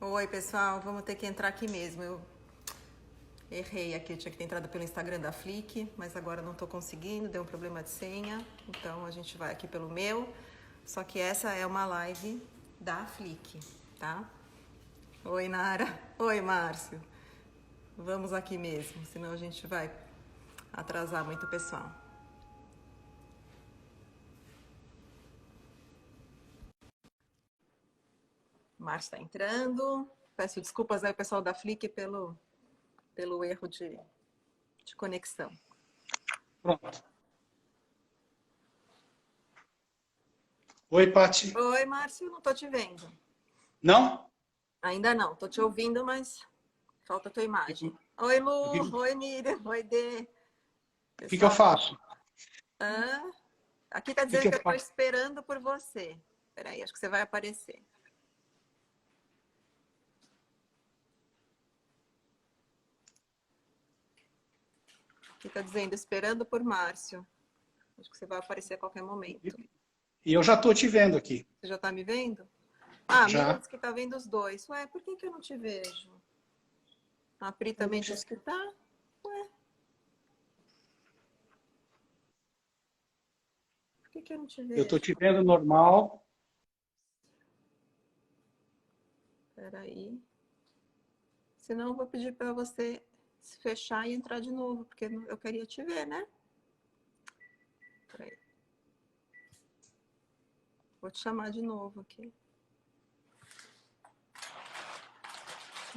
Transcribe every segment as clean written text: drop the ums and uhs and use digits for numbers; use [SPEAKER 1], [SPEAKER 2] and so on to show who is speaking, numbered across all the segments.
[SPEAKER 1] Oi, pessoal, vamos ter que entrar aqui mesmo. Eu errei aqui, eu tinha que ter entrado pelo Instagram da Flick, mas agora não estou conseguindo, deu um problema de senha. Então a gente vai aqui pelo meu. Só que essa é uma live da Flick, tá? Oi, Nara. Oi, Márcio. Vamos aqui mesmo, senão a gente vai atrasar muito o pessoal. Márcio está entrando. Peço desculpas aí ao pessoal da Flick pelo erro de conexão.
[SPEAKER 2] Pronto. Oi, Pati.
[SPEAKER 1] Oi, Márcio, não tô te vendo.
[SPEAKER 2] Não?
[SPEAKER 1] Ainda não, tô te ouvindo, mas falta a tua imagem. Oi, Lu, oi, Miriam, oi, Dê.
[SPEAKER 2] O que eu faço?
[SPEAKER 1] Aqui tá dizendo que eu tô esperando por você. Peraí, acho que você vai aparecer. Aqui tá dizendo esperando por Márcio. Acho que você vai aparecer a qualquer momento.
[SPEAKER 2] E eu já tô te vendo aqui.
[SPEAKER 1] Você já tá me vendo? Ah, a
[SPEAKER 2] Já.
[SPEAKER 1] Miriam disse que tá vendo os dois. Ué, por que eu não te vejo? A Pri também disse que tá. Ué. Por que eu não te vejo?
[SPEAKER 2] Eu tô te vendo normal.
[SPEAKER 1] Peraí. Senão eu vou pedir para você se fechar e entrar de novo, porque eu queria te ver, né? Peraí. Vou te chamar de novo aqui.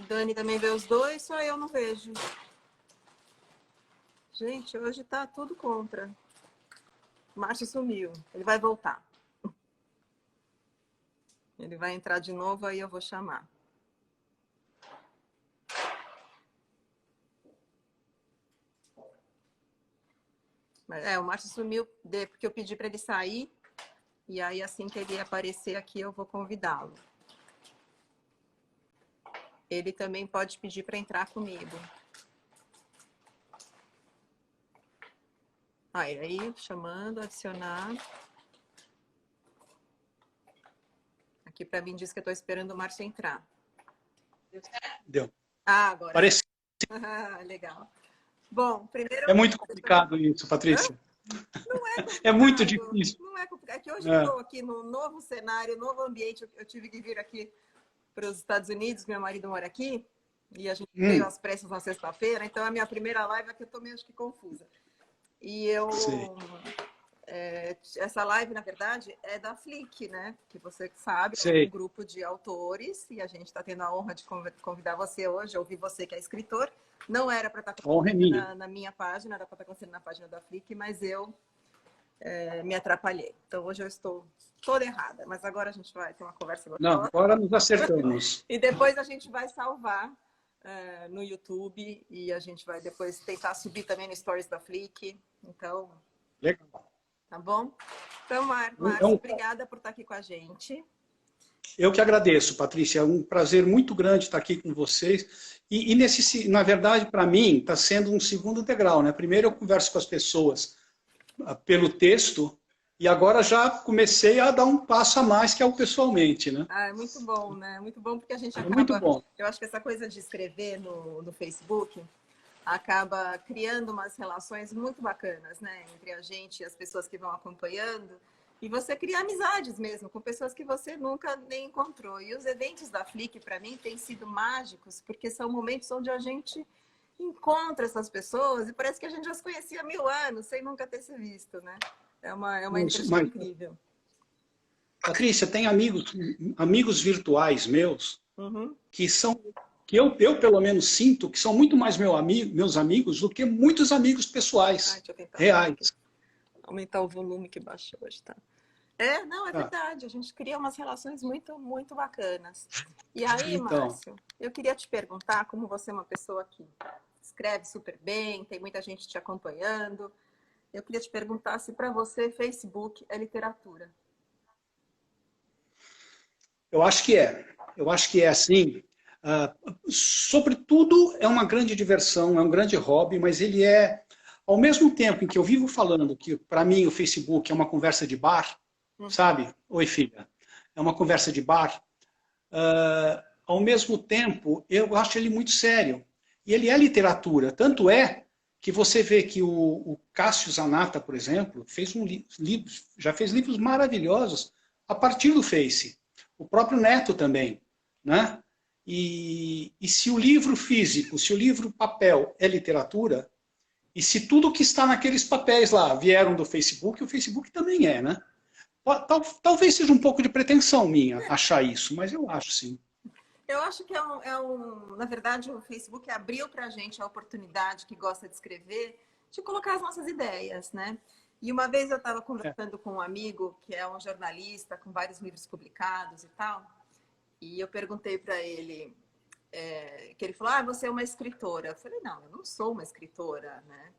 [SPEAKER 1] Dani também vê os dois, só eu não vejo. Gente, hoje tá tudo contra. Márcio sumiu. Ele vai voltar. Ele vai entrar de novo, aí eu vou chamar. O Márcio sumiu porque eu pedi para ele sair. E aí, assim que ele aparecer aqui, eu vou convidá-lo. Ele também pode pedir para entrar comigo. Aí, chamando, adicionar. Aqui para mim diz que eu estou esperando o Márcio entrar.
[SPEAKER 2] Deu.
[SPEAKER 1] Ah, agora.
[SPEAKER 2] Parece.
[SPEAKER 1] Legal. Bom, primeiro...
[SPEAKER 2] É muito complicado isso, Patrícia.
[SPEAKER 1] Não é complicado.
[SPEAKER 2] É muito difícil.
[SPEAKER 1] Não é complicado. É que hoje eu estou aqui no novo cenário, novo ambiente. Eu tive que vir aqui para os Estados Unidos, meu marido mora aqui, e a gente veio às pressas na sexta-feira, então a minha primeira live aqui eu estou meio acho que confusa. E eu... essa live, na verdade, é da Flick, né? Que você sabe, é um grupo de autores, e a gente está tendo a honra de convidar você hoje, ouvir você que é escritor. Não era para estar acontecendo na minha página, era para estar acontecendo na página da Flick, mas eu me atrapalhei. Então hoje eu estou toda errada, mas agora a gente vai ter uma conversa gostosa.
[SPEAKER 2] Não, agora nos acertamos.
[SPEAKER 1] E depois a gente vai salvar no YouTube e a gente vai depois tentar subir também no Stories da Flick. Então...
[SPEAKER 2] Legal.
[SPEAKER 1] Tá bom? Então, Márcio, obrigada por estar aqui com a gente.
[SPEAKER 2] Eu que agradeço, Patrícia. É um prazer muito grande estar aqui com vocês. E na verdade, para mim, está sendo um segundo degrau, né? Primeiro eu converso com as pessoas pelo texto e agora já comecei a dar um passo a mais, que é o pessoalmente, né?
[SPEAKER 1] É muito bom, né? Muito bom porque a gente acaba...
[SPEAKER 2] muito bom.
[SPEAKER 1] Eu acho que essa coisa de escrever no Facebook acaba criando umas relações muito bacanas, né? Entre a gente e as pessoas que vão acompanhando. E você cria amizades mesmo com pessoas que você nunca nem encontrou. E os eventos da Flick, para mim, têm sido mágicos, porque são momentos onde a gente encontra essas pessoas e parece que a gente já se conhecia há 1000 anos, sem nunca ter se visto, né? É uma energia incrível.
[SPEAKER 2] Patrícia, tem amigos virtuais meus que são... que eu pelo menos sinto que são muito mais meus amigos do que muitos amigos pessoais, reais.
[SPEAKER 1] Aumentar o volume que baixou hoje, tá? Não, é verdade. A gente cria umas relações muito, muito bacanas. E aí, então, Márcio, eu queria te perguntar, como você é uma pessoa que escreve super bem, tem muita gente te acompanhando, eu queria te perguntar se para você Facebook é literatura.
[SPEAKER 2] Eu acho que é. Eu acho que é assim... sobretudo, é uma grande diversão, é um grande hobby, mas ele é, ao mesmo tempo em que eu vivo falando que, para mim, o Facebook é uma conversa de bar, sabe? Oi, filha. É uma conversa de bar. ao mesmo tempo, eu acho ele muito sério. E ele é literatura. Tanto é que você vê que o Cássio Zanata, por exemplo, já fez livros maravilhosos a partir do Face. O próprio Neto também. Né? E se o livro físico, se o livro papel é literatura, e se tudo que está naqueles papéis lá vieram do Facebook, o Facebook também é, né? Talvez seja um pouco de pretensão minha achar isso, mas eu acho sim.
[SPEAKER 1] Eu acho que na verdade, o Facebook abriu para a gente a oportunidade que gosta de escrever, de colocar as nossas ideias, né? E uma vez eu estava conversando com um amigo que é um jornalista com vários livros publicados e tal, e eu perguntei para ele, que ele falou, você é uma escritora. Eu falei, não, eu não sou uma escritora, né?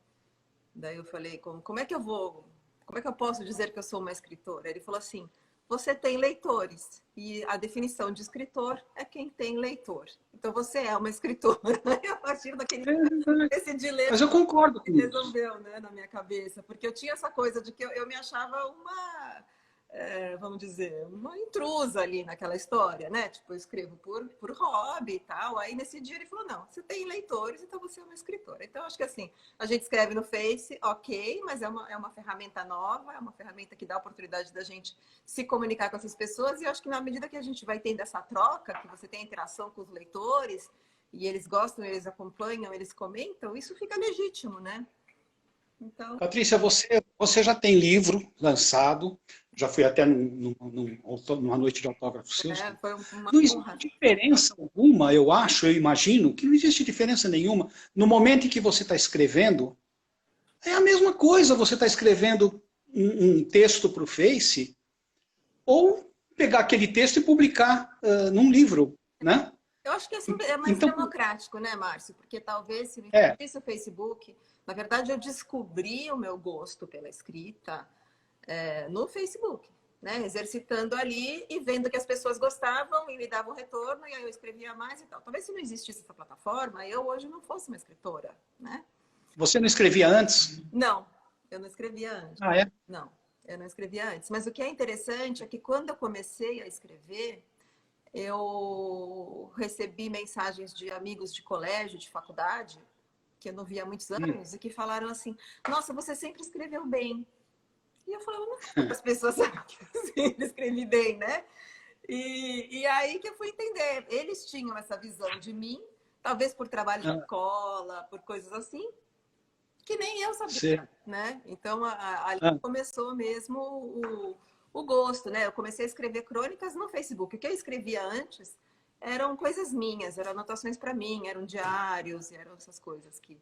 [SPEAKER 1] Daí eu falei, como é que eu posso dizer que eu sou uma escritora? Ele falou assim, você tem leitores, e a definição de escritor é quem tem leitor. Então você é uma escritora. E a partir daquele esse dilema,
[SPEAKER 2] mas eu concordo com isso.
[SPEAKER 1] Resolveu, né, na minha cabeça, porque eu tinha essa coisa de que eu me achava uma, vamos dizer, uma intrusa ali naquela história, né? Tipo, eu escrevo por hobby e tal. Aí nesse dia ele falou, não, você tem leitores, então você é uma escritora. Então acho que assim, a gente escreve no Face, ok, mas é uma ferramenta nova, é uma ferramenta que dá a oportunidade da gente se comunicar com essas pessoas, e eu acho que na medida que a gente vai tendo essa troca, que você tem interação com os leitores, e eles gostam, eles acompanham, eles comentam, isso fica legítimo, né? Então...
[SPEAKER 2] Patrícia, você já tem livro lançado, já fui até numa noite de autógrafos seus.
[SPEAKER 1] Foi uma
[SPEAKER 2] não existe diferença alguma, eu imagino, que não existe diferença nenhuma. No momento em que você está escrevendo, é a mesma coisa, você está escrevendo um texto para o Face, ou pegar aquele texto e publicar num livro, né?
[SPEAKER 1] Eu acho que assim é mais democrático, né, Márcio? Porque talvez se não existisse o Facebook, na verdade eu descobri o meu gosto pela escrita no Facebook, né? Exercitando ali e vendo que as pessoas gostavam e me davam retorno, e aí eu escrevia mais e tal. Talvez se não existisse essa plataforma, eu hoje não fosse uma escritora, né?
[SPEAKER 2] Você não escrevia antes?
[SPEAKER 1] Não, eu não escrevia antes.
[SPEAKER 2] Ah, é?
[SPEAKER 1] Não, eu não escrevia antes. Mas o que é interessante é que quando eu comecei a escrever, eu recebi mensagens de amigos de colégio, de faculdade, que eu não via há muitos anos, e que falaram assim, nossa, você sempre escreveu bem. E eu falava, não, as pessoas sabem que eu sempre escrevi bem, né? E aí que eu fui entender. Eles tinham essa visão de mim, talvez por trabalho de escola, por coisas assim, que nem eu sabia, né? Então, ali começou mesmo o gosto, né? Eu comecei a escrever crônicas no Facebook. O que eu escrevia antes eram coisas minhas, eram anotações para mim, eram diários, eram essas coisas que...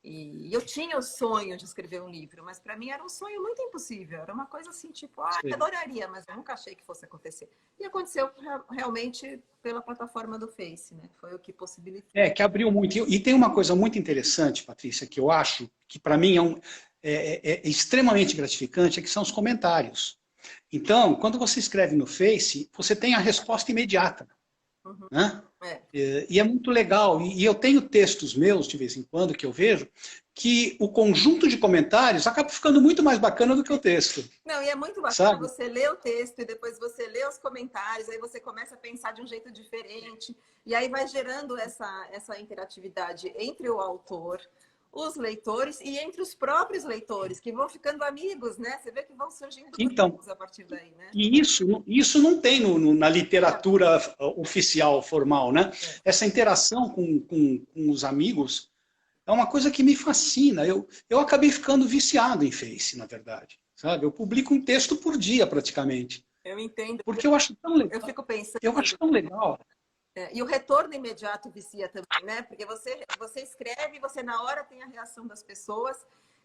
[SPEAKER 1] E eu tinha o sonho de escrever um livro, mas para mim era um sonho muito impossível. Era uma coisa assim, tipo, eu adoraria, mas eu nunca achei que fosse acontecer. E aconteceu realmente pela plataforma do Face, né? Foi o que possibilitou.
[SPEAKER 2] Que abriu muito. E tem uma coisa muito interessante, Patrícia, que eu acho que para mim é extremamente gratificante, que são os comentários. Então, quando você escreve no Face, você tem a resposta imediata. Né? E é muito legal. E eu tenho textos meus, de vez em quando, que eu vejo, que o conjunto de comentários acaba ficando muito mais bacana do que o texto.
[SPEAKER 1] Não, e é muito bacana você ler o texto e depois você lê os comentários, aí você começa a pensar de um jeito diferente, e aí vai gerando essa interatividade entre o autor, os leitores e entre os próprios leitores, que vão ficando amigos, né? Você vê que vão surgindo amigos a partir daí, né?
[SPEAKER 2] E isso não tem na literatura oficial, formal, né? Essa interação com os amigos é uma coisa que me fascina. Eu acabei ficando viciado em Face, na verdade. Sabe? Eu publico um texto por dia, praticamente.
[SPEAKER 1] Eu entendo.
[SPEAKER 2] Porque eu acho tão legal.
[SPEAKER 1] Eu fico pensando...
[SPEAKER 2] Eu acho tão legal.
[SPEAKER 1] E o retorno imediato vicia também, né? Porque você escreve e você na hora tem a reação das pessoas.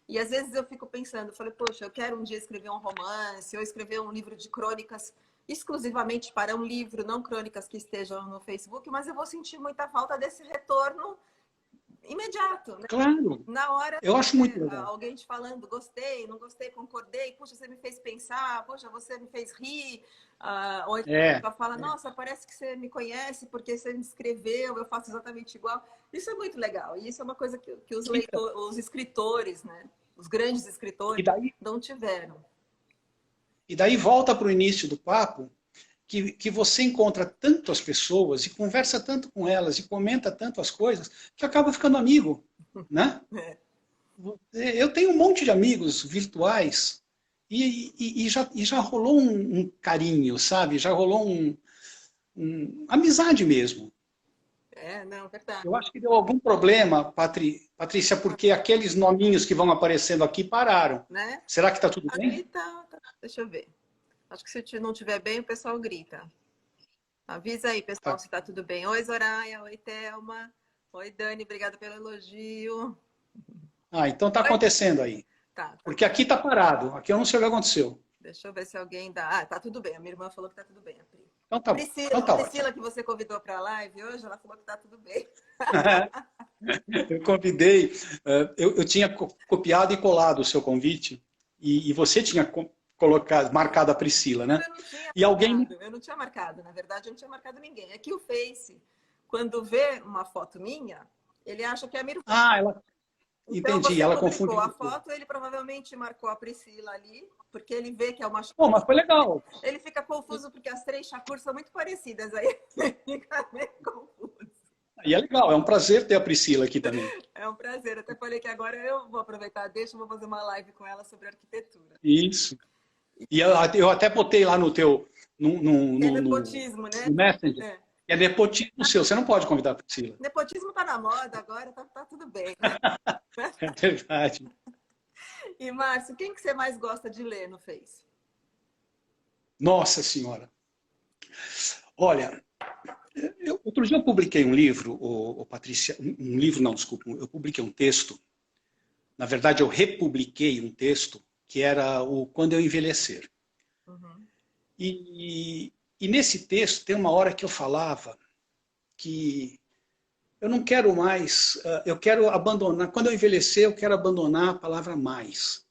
[SPEAKER 1] E às vezes eu fico pensando, falei, poxa, eu quero um dia escrever um romance ou escrever um livro de crônicas exclusivamente para um livro, não crônicas que estejam no Facebook, mas eu vou sentir muita falta desse retorno imediato, né?
[SPEAKER 2] Claro.
[SPEAKER 1] Na hora,
[SPEAKER 2] eu acho muito legal.
[SPEAKER 1] Alguém te falando, gostei, não gostei, concordei, puxa, você me fez pensar, puxa, você me fez rir. Ou então fala, nossa, parece que você me conhece porque você me escreveu, eu faço exatamente igual. Isso é muito legal. E isso é uma coisa que os leitores, os escritores, né? Os grandes escritores não tiveram.
[SPEAKER 2] E daí volta para o início do papo, que você encontra tanto as pessoas e conversa tanto com elas e comenta tanto as coisas que acaba ficando amigo, né? Eu tenho um monte de amigos virtuais e já rolou um carinho, sabe? Já rolou amizade mesmo.
[SPEAKER 1] Não, verdade.
[SPEAKER 2] Eu acho que deu algum problema, Patrícia, porque aqueles nominhos que vão aparecendo aqui pararam.
[SPEAKER 1] Né?
[SPEAKER 2] Será que está tudo bem?
[SPEAKER 1] Aqui tá. Deixa eu ver. Acho que se não estiver bem, o pessoal grita. Avisa aí, pessoal, se está tudo bem. Oi, Zoraia. Oi, Thelma. Oi, Dani. Obrigada pelo elogio.
[SPEAKER 2] Então está acontecendo aí.
[SPEAKER 1] Tá.
[SPEAKER 2] Porque aqui está parado. Aqui eu não sei o que aconteceu.
[SPEAKER 1] Deixa eu ver se alguém dá. Tá tudo bem. A minha irmã falou que tá tudo bem, a Pri.
[SPEAKER 2] Então tá
[SPEAKER 1] Priscila,
[SPEAKER 2] bom.
[SPEAKER 1] Priscila, que você convidou para a live hoje, ela falou que tá tudo bem.
[SPEAKER 2] Eu convidei, eu tinha copiado e colado o seu convite e você tinha marcado a Priscila, né?
[SPEAKER 1] Eu não tinha marcado, na verdade, eu não tinha marcado ninguém. É que o Face, quando vê uma foto minha, ele acha que é a minha irmã. Então,
[SPEAKER 2] entendi, ela confundiu
[SPEAKER 1] a foto, ele provavelmente marcou a Priscila ali, porque ele vê que é uma...
[SPEAKER 2] Pô, mas foi legal.
[SPEAKER 1] Ele fica confuso porque as 3 Shakur são muito parecidas, aí ele fica meio confuso.
[SPEAKER 2] E é legal, é um prazer ter a Priscila aqui também.
[SPEAKER 1] É um prazer, até falei que agora eu vou aproveitar, vou fazer uma live com ela sobre arquitetura.
[SPEAKER 2] Isso. E eu até botei lá no teu...
[SPEAKER 1] nepotismo, né?
[SPEAKER 2] No Messenger. É nepotismo seu, você não pode convidar a Priscila.
[SPEAKER 1] Nepotismo tá na moda agora, tá tudo bem, né?
[SPEAKER 2] É verdade.
[SPEAKER 1] E, Márcio, quem que você mais gosta de ler no Face?
[SPEAKER 2] Nossa Senhora. Olha, outro dia eu publiquei um livro, Patrícia, um livro não, desculpa, eu publiquei um texto, na verdade eu republiquei um texto, que era o Quando Eu Envelhecer.
[SPEAKER 1] Uhum.
[SPEAKER 2] E nesse texto tem uma hora que eu falava que eu não quero mais, eu quero abandonar, quando eu envelhecer eu quero abandonar a palavra mais,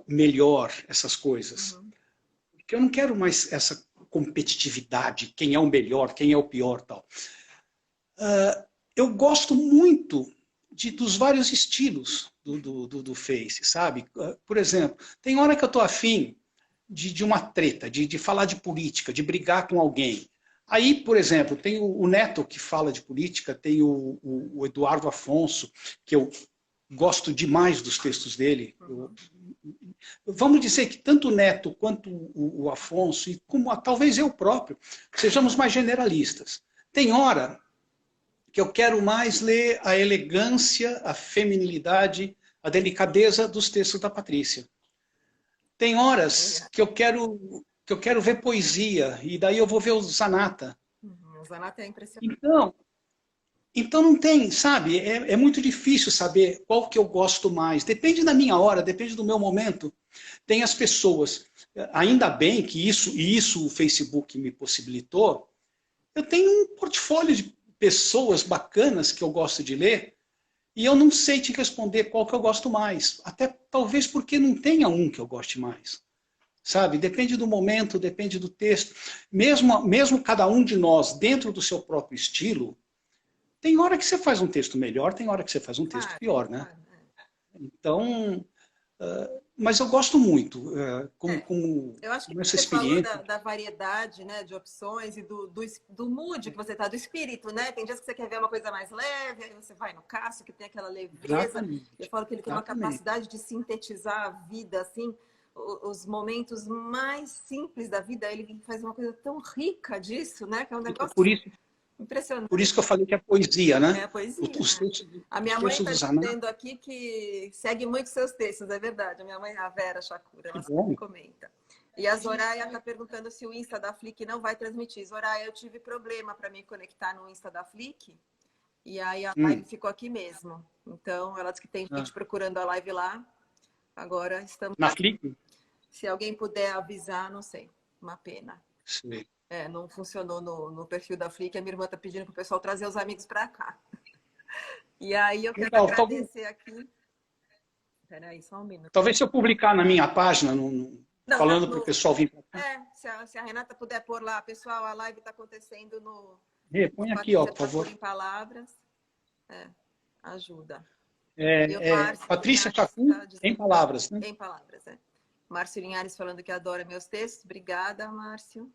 [SPEAKER 2] melhor, essas coisas.
[SPEAKER 1] Uhum.
[SPEAKER 2] Porque eu não quero mais essa competitividade, quem é o melhor, quem é o pior, tal. Eu gosto muito dos vários estilos do Face, sabe? Por exemplo, tem hora que eu estou afim de uma treta, de falar de política, de brigar com alguém. Aí, por exemplo, tem o Neto que fala de política, tem o Eduardo Afonso, que eu gosto demais dos textos dele. Vamos dizer que tanto o Neto quanto o Afonso, e como talvez eu próprio, sejamos mais generalistas. Tem hora que eu quero mais ler a elegância, a feminilidade, a delicadeza dos textos da Patrícia. Tem horas que eu quero ver poesia, e daí eu vou ver o Zanata.
[SPEAKER 1] O Zanata é impressionante.
[SPEAKER 2] Então não tem, sabe? É muito difícil saber qual que eu gosto mais. Depende da minha hora, depende do meu momento. Tem as pessoas, ainda bem que isso o Facebook me possibilitou, eu tenho um portfólio de pessoas bacanas que eu gosto de ler, e eu não sei te responder qual que eu gosto mais. Até talvez porque não tenha um que eu goste mais. Sabe? Depende do momento, depende do texto. Mesmo cada um de nós, dentro do seu próprio estilo, tem hora que você faz um texto melhor, tem hora que você faz um texto pior, né? Então, mas eu gosto muito,
[SPEAKER 1] eu acho que
[SPEAKER 2] essa
[SPEAKER 1] você
[SPEAKER 2] experiência.
[SPEAKER 1] falou da variedade, né, de opções e do mood que você está, do espírito, né? Tem dias que você quer ver uma coisa mais leve, aí você vai no Cássio, que tem aquela leveza.
[SPEAKER 2] Exatamente.
[SPEAKER 1] Eu falo que ele tem uma capacidade de sintetizar a vida, assim, os momentos mais simples da vida, ele faz uma coisa tão rica disso, né? Que é um negócio... impressionante.
[SPEAKER 2] Por isso que eu falei que é poesia, né?
[SPEAKER 1] É a poesia.
[SPEAKER 2] A
[SPEAKER 1] minha mãe está dizendo aqui que segue muito seus textos, é verdade. A minha mãe, a Vera Shakur, ela sempre comenta. E a Zoraia está perguntando se o Insta da Flick não vai transmitir. Zoraia, eu tive problema para me conectar no Insta da Flick, e aí a live ficou aqui mesmo. Então, ela disse que tem gente procurando a live lá. Agora estamos...
[SPEAKER 2] Na Flick?
[SPEAKER 1] Se alguém puder avisar, não sei. Uma pena.
[SPEAKER 2] Sim.
[SPEAKER 1] Não funcionou no perfil da Flick. A minha irmã está pedindo para o pessoal trazer os amigos para cá. E aí eu quero agradecer aqui. Peraí, só um minuto.
[SPEAKER 2] Talvez se eu publicar na minha página, falando para o pessoal vir para cá.
[SPEAKER 1] Se a Renata puder pôr lá, pessoal, a live está acontecendo no...
[SPEAKER 2] põe aqui, ó, por favor.
[SPEAKER 1] Em palavras. Ajuda.
[SPEAKER 2] Patrícia Shakur, em palavras, né?
[SPEAKER 1] Em palavras, Márcio Linhares falando que adora meus textos. Obrigada, Márcio.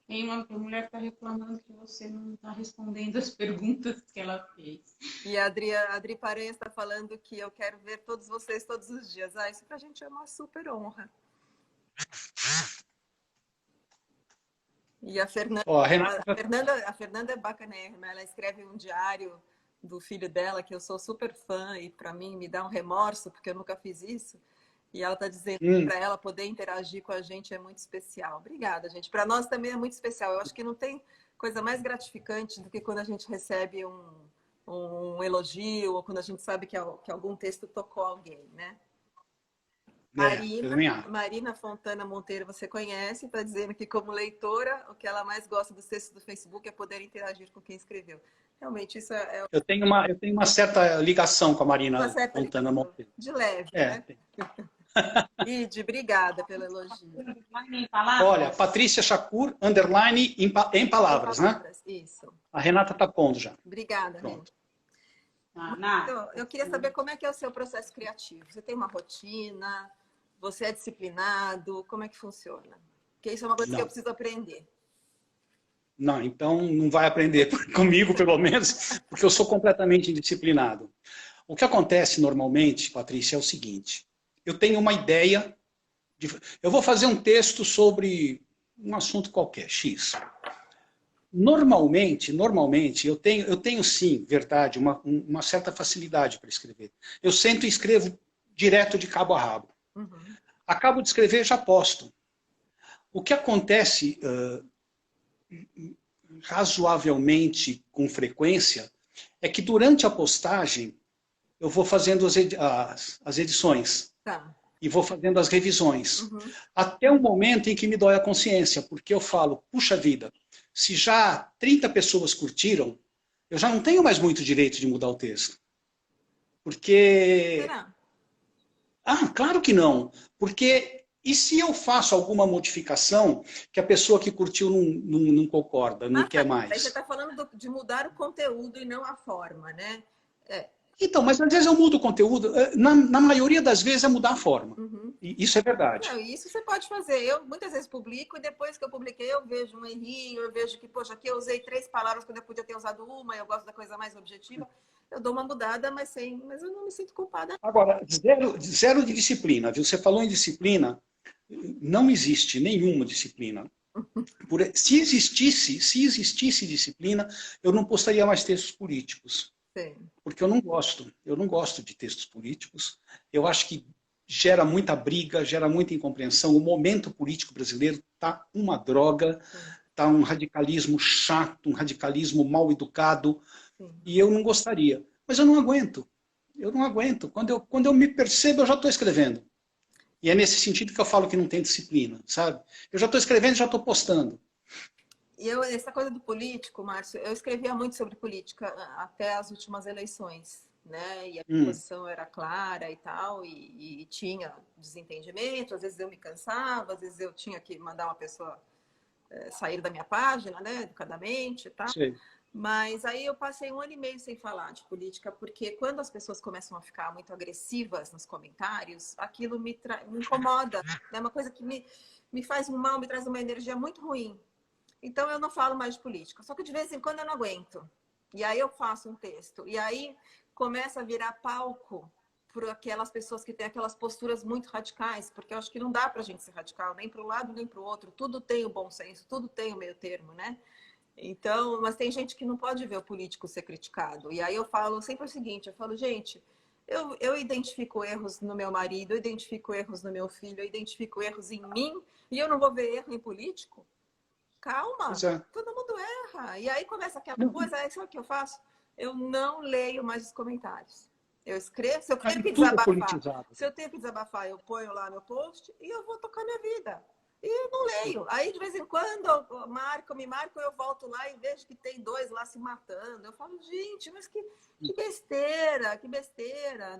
[SPEAKER 3] Tem uma mulher que está reclamando que você não está respondendo as perguntas que ela fez.
[SPEAKER 1] E a Adri Paranhos está falando que eu quero ver todos vocês todos os dias. Ah, isso para a gente é uma super honra. E a Fernanda,
[SPEAKER 2] Ó,
[SPEAKER 1] a Fernanda é bacanérrima, ela escreve um diário do filho dela, que eu sou super fã, e para mim me dá um remorso, porque eu nunca fiz isso. E ela está dizendo que para ela poder interagir com a gente é muito especial. Obrigada, gente. Para nós também é muito especial. Eu acho que não tem coisa mais gratificante do que quando a gente recebe um elogio ou quando a gente sabe que algum texto tocou alguém, né? Marina Fontana Monteiro, você conhece, está dizendo que, como leitora, o que ela mais gosta dos textos do Facebook é poder interagir com quem escreveu. Realmente, isso é...
[SPEAKER 2] Eu tenho uma certa ligação com a Marina Fontana Monteiro.
[SPEAKER 1] De leve, né? Ide, obrigada pelo elogio.
[SPEAKER 2] Olha, Patrícia Shakur, underline em palavras, né?
[SPEAKER 1] Isso.
[SPEAKER 2] A Renata está pondo já.
[SPEAKER 1] Obrigada, Renata. Então, eu queria saber como é que é o seu processo criativo. Você tem uma rotina? Você é disciplinado? Como é que funciona? Porque isso é uma coisa que eu preciso aprender.
[SPEAKER 2] Não, então não vai aprender comigo, pelo menos, porque eu sou completamente indisciplinado. O que acontece normalmente, Patrícia, é o seguinte. Eu tenho uma ideia, eu vou fazer um texto sobre um assunto qualquer, X. Normalmente, eu tenho sim, verdade, uma certa facilidade para escrever. Eu sento e escrevo direto de cabo a rabo. Uhum. Acabo de escrever, já posto. O que acontece razoavelmente com frequência é que durante a postagem eu vou fazendo as edições.
[SPEAKER 1] Tá.
[SPEAKER 2] E vou fazendo as revisões. Uhum. Até o momento em que me dói a consciência, porque eu falo, puxa vida, se já 30 pessoas curtiram, eu já não tenho mais muito direito de mudar o texto. Porque...
[SPEAKER 1] Será?
[SPEAKER 2] Ah, claro que não. Porque e se eu faço alguma modificação que a pessoa que curtiu não concorda, não quer mais?
[SPEAKER 1] Aí você está falando de mudar o conteúdo e não a forma, né?
[SPEAKER 2] Então, mas às vezes eu mudo o conteúdo. Na maioria das vezes é mudar a forma. Uhum. E isso é verdade.
[SPEAKER 1] Não, isso você pode fazer. Eu muitas vezes publico e depois que eu publiquei eu vejo um errinho, eu vejo que, poxa, aqui eu usei 3 palavras quando eu podia ter usado uma, eu gosto da coisa mais objetiva. Eu dou uma mudada, mas eu não me sinto culpada.
[SPEAKER 2] Agora, zero de disciplina, viu? Você falou em disciplina, não existe nenhuma disciplina. Se existisse disciplina, eu não postaria mais textos políticos.
[SPEAKER 1] Sim.
[SPEAKER 2] Porque eu não gosto de textos políticos. Eu acho que gera muita briga, gera muita incompreensão. O momento político brasileiro está uma droga, está um radicalismo chato, um radicalismo mal educado, e eu não gostaria. Mas eu não aguento. Quando eu me percebo, eu já estou escrevendo. E é nesse sentido que eu falo que não tem disciplina, sabe? Eu já estou escrevendo e já estou postando.
[SPEAKER 1] E essa coisa do político, Márcio, eu escrevia muito sobre política até as últimas eleições, né? E a posição era clara e tal, e tinha desentendimento, às vezes eu me cansava, às vezes eu tinha que mandar uma pessoa sair da minha página, né? Educadamente e tal.
[SPEAKER 2] Sim.
[SPEAKER 1] Mas aí eu passei 1 ano e meio sem falar de política, porque quando as pessoas começam a ficar muito agressivas nos comentários, aquilo me incomoda. É uma coisa que me faz um mal, me traz uma energia muito ruim. Então, eu não falo mais de política. Só que de vez em quando eu não aguento. E aí eu faço um texto. E aí começa a virar palco por aquelas pessoas que têm aquelas posturas muito radicais. Porque eu acho que não dá pra gente ser radical, nem para um lado, nem para o outro. Tudo tem o bom senso, tudo tem o meio termo, né? Então, mas tem gente que não pode ver o político ser criticado. E aí eu falo sempre o seguinte, eu falo, gente, eu identifico erros no meu marido, eu identifico erros no meu filho, eu identifico erros em mim, e eu não vou ver erro em político? Calma, todo mundo erra. E aí começa aquela coisa, aí sabe o que eu faço? Eu não leio mais os comentários. Eu escrevo, se eu tenho que desabafar, eu ponho lá meu post e eu vou tocar minha vida. E eu não leio. Aí, de vez em quando, eu me marco, eu volto lá e vejo que tem 2 lá se matando. Eu falo, gente, mas que besteira, que besteira.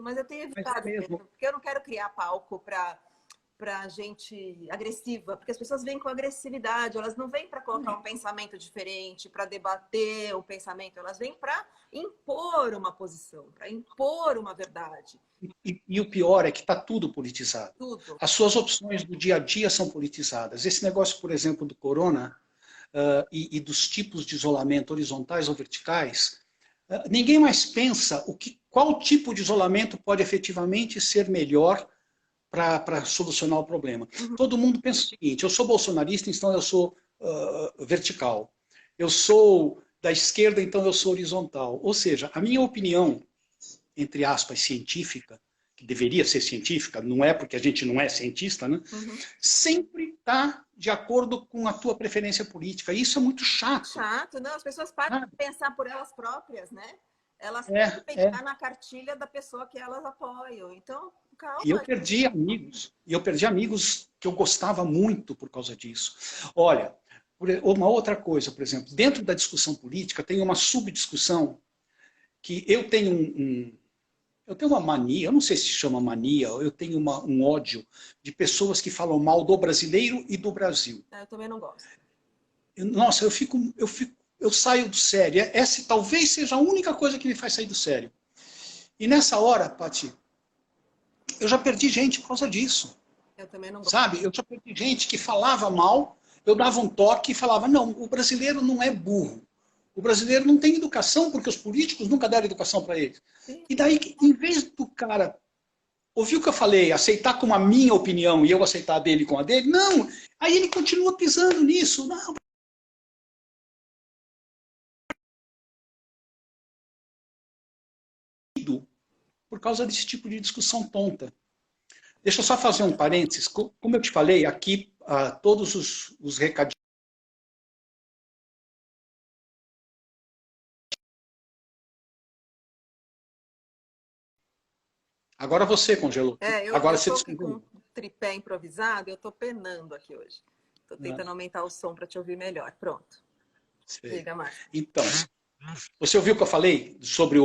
[SPEAKER 1] Mas eu tenho evitado mesmo, porque eu não quero criar palco para gente agressiva, porque as pessoas vêm com agressividade, elas não vêm para colocar um pensamento diferente, para debater o pensamento, elas vêm para impor uma posição, para impor uma verdade.
[SPEAKER 2] E o pior é que está tudo politizado.
[SPEAKER 1] Tudo.
[SPEAKER 2] As suas opções do dia a dia são politizadas. Esse negócio, por exemplo, do corona, e dos tipos de isolamento horizontais ou verticais, ninguém mais pensa qual tipo de isolamento pode efetivamente ser melhor para solucionar o problema. Todo mundo pensa o seguinte: eu sou bolsonarista, então eu sou vertical. Eu sou da esquerda, então eu sou horizontal. Ou seja, a minha opinião, entre aspas, científica, que deveria ser científica, não é porque a gente não é cientista, né? Sempre está de acordo com a tua preferência política. Isso é muito chato.
[SPEAKER 1] Chato, não. As pessoas param de pensar por elas próprias, né? Elas têm que pegar na cartilha da pessoa que elas apoiam. Então, calma.
[SPEAKER 2] E eu perdi amigos que eu gostava muito por causa disso. Olha, uma outra coisa, por exemplo, dentro da discussão política tem uma subdiscussão que eu tenho eu tenho uma mania, eu não sei se chama mania, eu tenho um ódio de pessoas que falam mal do brasileiro e do Brasil.
[SPEAKER 1] Eu também não gosto.
[SPEAKER 2] Nossa, eu saio do sério. Essa talvez seja a única coisa que me faz sair do sério. E nessa hora, Paty, eu já perdi gente por causa disso.
[SPEAKER 1] Eu também não gosto.
[SPEAKER 2] Sabe? Eu já perdi gente que falava mal, eu dava um toque e falava: não, o brasileiro não é burro. O brasileiro não tem educação porque os políticos nunca deram educação para ele. Sim. E daí, em vez do cara ouvir o que eu falei, aceitar como a minha opinião e eu aceitar a dele com a dele, não. Aí ele continua pisando nisso. Não. Por causa desse tipo de discussão tonta. Deixa eu só fazer um parênteses. Como eu te falei, aqui todos os recadinhos. Agora você congelou. Agora você
[SPEAKER 1] descongelou. Com um tripé improvisado, eu estou penando aqui hoje. Estou tentando aumentar o som para te ouvir melhor. Pronto. Diga mais.
[SPEAKER 2] Então, você ouviu o que eu falei sobre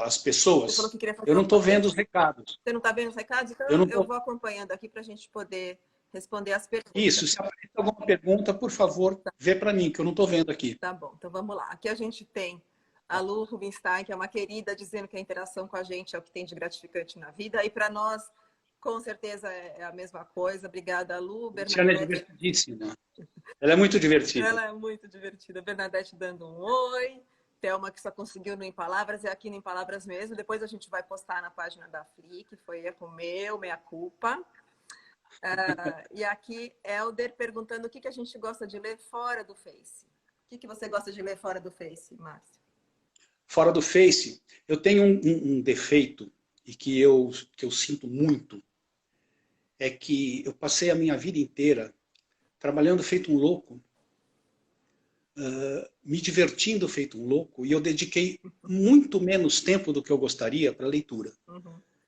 [SPEAKER 2] as pessoas?
[SPEAKER 1] Você falou que queria fazer
[SPEAKER 2] eu não estou vendo os recados.
[SPEAKER 1] Você não está vendo os recados? Então eu vou acompanhando aqui para a gente poder responder as perguntas.
[SPEAKER 2] Isso, se aparecer alguma pergunta, por favor, vê para mim, que eu não estou vendo aqui.
[SPEAKER 1] Tá bom, então vamos lá. Aqui a gente tem a Lu Rubinstein, que é uma querida, dizendo que a interação com a gente é o que tem de gratificante na vida. E para nós, com certeza, é a mesma coisa. Obrigada, Lu.
[SPEAKER 2] Ela é divertidíssima. Ela é muito divertida.
[SPEAKER 1] Ela é muito divertida. Bernadette dando um oi. Thelma, que só conseguiu no Em Palavras, é aqui no Em Palavras mesmo. Depois a gente vai postar na página da Fli, que foi erro meu, meia culpa. E aqui, Helder perguntando o que a gente gosta de ler fora do Face. O que você gosta de ler fora do Face, Márcio?
[SPEAKER 2] Fora do Face, eu tenho um defeito, e que eu sinto muito, é que eu passei a minha vida inteira trabalhando feito um louco, me divertindo feito um louco, e eu dediquei muito menos tempo do que eu gostaria para a leitura.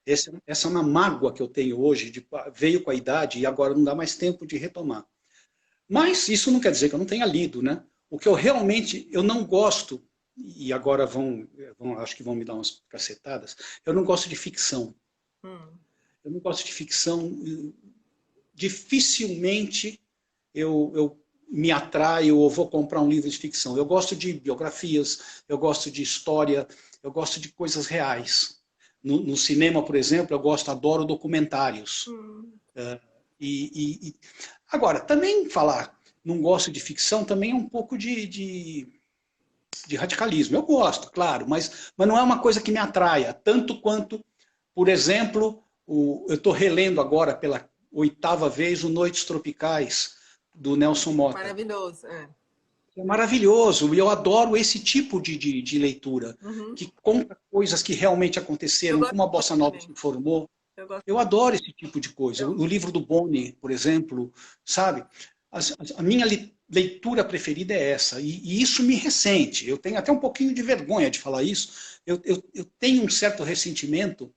[SPEAKER 2] Essa é uma mágoa que eu tenho hoje, veio com a idade e agora não dá mais tempo de retomar. Mas isso não quer dizer que eu não tenha lido, né? O que eu não gosto, e agora acho que vão me dar umas cacetadas, eu não gosto de ficção. Eu não gosto de ficção. Dificilmente eu me atraio ou vou comprar um livro de ficção. Eu gosto de biografias, eu gosto de história, eu gosto de coisas reais. No cinema, por exemplo, adoro documentários. Agora, também falar não gosto de ficção também é um pouco de radicalismo. Eu gosto, claro, mas não é uma coisa que me atraia, tanto quanto, por exemplo, eu estou relendo agora pela 8ª vez o Noites Tropicais, do Nelson Motta.
[SPEAKER 1] Maravilhoso,
[SPEAKER 2] É maravilhoso, e eu adoro esse tipo de leitura, que conta coisas que realmente aconteceram, como a Bossa Nova se formou. Eu adoro esse tipo de coisa. O livro do Boni, por exemplo, sabe? A minha leitura preferida é essa, e isso me ressente. Eu tenho até um pouquinho de vergonha de falar isso. Eu tenho um certo ressentimento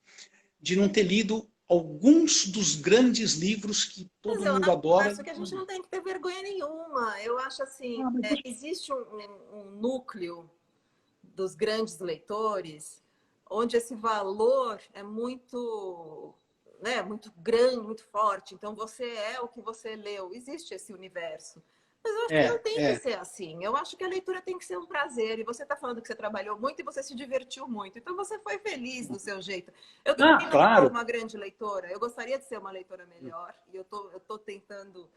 [SPEAKER 2] de não ter lido alguns dos grandes livros que todo mundo adora.
[SPEAKER 1] Eu acho que a gente não tem que ter vergonha nenhuma. Eu acho assim, existe um núcleo dos grandes leitores onde esse valor é muito, muito grande, muito forte. Então, você é o que você leu. Existe esse universo. Mas eu acho que não tem que ser assim. Eu acho que a leitura tem que ser um prazer. E você está falando que você trabalhou muito e você se divertiu muito. Então, você foi feliz do seu jeito. Eu também não sou uma grande leitora. Eu gostaria de ser uma leitora melhor. E eu tô tentando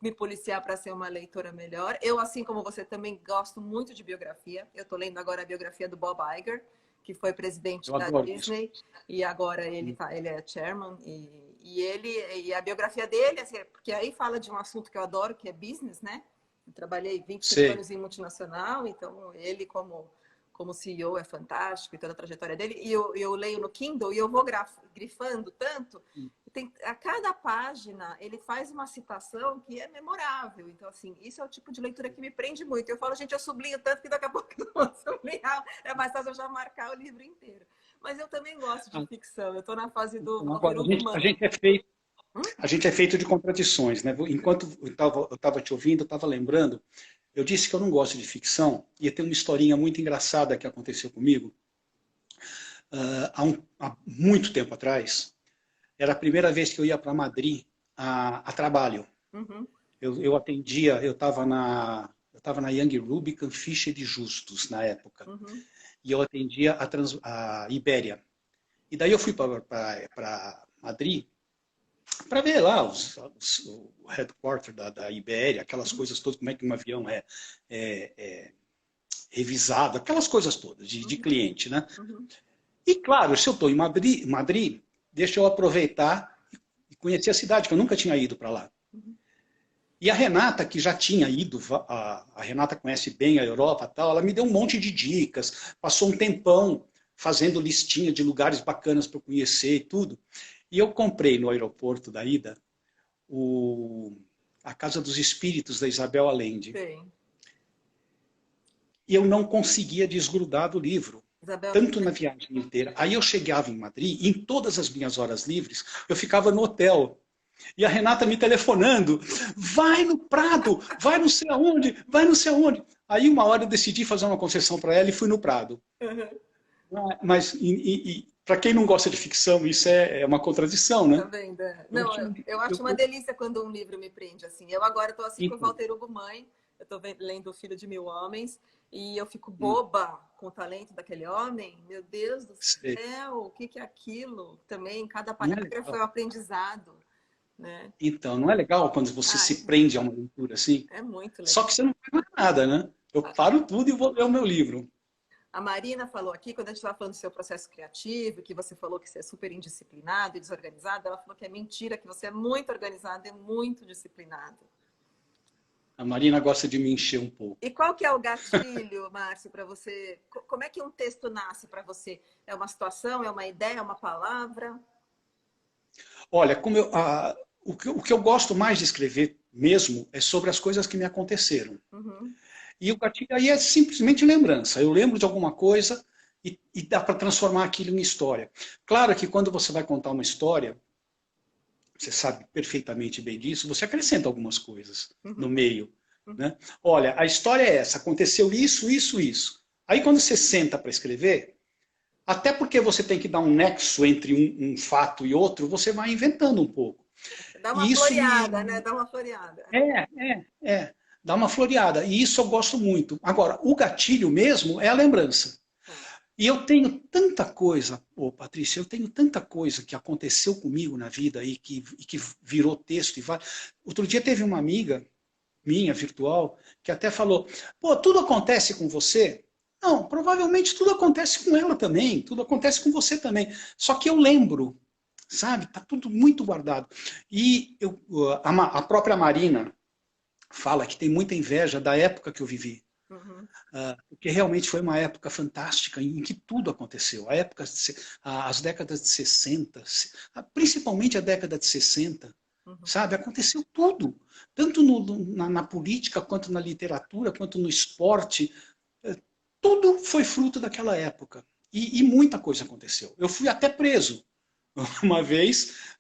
[SPEAKER 1] me policiar para ser uma leitora melhor. Eu, assim como você, também gosto muito de biografia. Eu estou lendo agora a biografia do Bob Iger, que foi presidente da Disney, e agora ele é chairman, e a biografia dele, assim, porque aí fala de um assunto que eu adoro, que é business, né? Eu trabalhei 25 anos em multinacional, então ele como CEO é fantástico e toda a trajetória dele. E eu leio no Kindle e eu vou grifando tanto. A cada página ele faz uma citação que é memorável. Então, assim, isso é o tipo de leitura que me prende muito. Eu falo, gente, eu sublinho tanto que daqui a pouco não vou sublinhar. É mais fácil eu já marcar o livro inteiro. Mas eu também gosto de ficção. Eu estou na fase do
[SPEAKER 2] agora, a gente é feito de contradições, né? Enquanto eu estava te ouvindo, eu estava lembrando, eu disse que eu não gosto de ficção, e tem uma historinha muito engraçada que aconteceu comigo. Há muito tempo atrás, era a primeira vez que eu ia para Madrid a trabalho.
[SPEAKER 1] Uhum.
[SPEAKER 2] Eu atendia, eu estava na Young Rubicon Ficha de Justus, na época.
[SPEAKER 1] Uhum.
[SPEAKER 2] E eu atendia a Ibéria. E daí eu fui para Madrid para ver lá o headquarter da Ibéria, aquelas coisas todas, como é que um avião é revisado, aquelas coisas todas de cliente, né?
[SPEAKER 1] Uhum.
[SPEAKER 2] E claro, se eu estou em Madrid, deixa eu aproveitar e conhecer a cidade, que eu nunca tinha ido para lá.
[SPEAKER 1] Uhum.
[SPEAKER 2] E a Renata, que já tinha ido, a Renata conhece bem a Europa e tal, ela me deu um monte de dicas, passou um tempão fazendo listinha de lugares bacanas para eu conhecer e tudo. E eu comprei no aeroporto da ida a Casa dos Espíritos da Isabel Allende.
[SPEAKER 1] Sim.
[SPEAKER 2] E eu não conseguia desgrudar do livro, tanto na viagem inteira. Aí eu chegava em Madrid, e em todas as minhas horas livres, eu ficava no hotel. E a Renata me telefonando, vai no Prado, vai não sei aonde, vai não sei aonde. Aí uma hora eu decidi fazer uma concessão para ela e fui no Prado.
[SPEAKER 1] Uhum.
[SPEAKER 2] Mas para quem não gosta de ficção, isso é uma contradição, né?
[SPEAKER 1] Tá vendo? Não, eu acho uma delícia quando um livro me prende assim. Eu agora estou assim com o Walter Hugo Mãe, eu estou lendo O Filho de Mil Homens, e eu fico boba com o talento daquele homem. Meu Deus do céu, o que é aquilo? Também, cada parágrafo é um aprendizado. Né?
[SPEAKER 2] Então, não é legal quando você se prende a uma leitura assim?
[SPEAKER 1] É muito legal.
[SPEAKER 2] Só que você não faz mais nada, né? Eu paro tudo e vou ler o meu livro.
[SPEAKER 1] A Marina falou aqui, quando a gente estava falando do seu processo criativo, que você falou que você é super indisciplinado e desorganizado, ela falou que é mentira, que você é muito organizado e muito disciplinado.
[SPEAKER 2] A Marina gosta de me encher um pouco.
[SPEAKER 1] E qual que é o gatilho, Márcio, para você? Como é que um texto nasce para você? É uma situação, é uma ideia, é uma palavra?
[SPEAKER 2] Olha, o que eu gosto mais de escrever mesmo é sobre as coisas que me aconteceram.
[SPEAKER 1] Uhum.
[SPEAKER 2] E o gatilho aí é simplesmente lembrança. Eu lembro de alguma coisa e dá para transformar aquilo em história. Claro que quando você vai contar uma história, você sabe perfeitamente bem disso, você acrescenta algumas coisas no meio. Né? Olha, a história é essa, aconteceu isso, isso, isso. Aí quando você senta para escrever, até porque você tem que dar um nexo entre um fato e outro, você vai inventando um pouco.
[SPEAKER 1] Dá uma floreada, né? Dá uma floreada.
[SPEAKER 2] Dá uma floreada. E isso eu gosto muito. Agora, o gatilho mesmo é a lembrança. E eu tenho tanta coisa, Patrícia, eu tenho tanta coisa que aconteceu comigo na vida e que virou texto. Outro dia teve uma amiga minha, virtual, que até falou, tudo acontece com você? Não, provavelmente tudo acontece com ela também, tudo acontece com você também. Só que eu lembro, sabe? Está tudo muito guardado. E a própria Marina fala que tem muita inveja da época que eu vivi. Porque realmente foi uma época fantástica em que tudo aconteceu. As décadas de 60, principalmente a década de 60, sabe? Aconteceu tudo. Tanto na política, quanto na literatura, quanto no esporte. Tudo foi fruto daquela época. E muita coisa aconteceu. Eu fui até preso uma vez,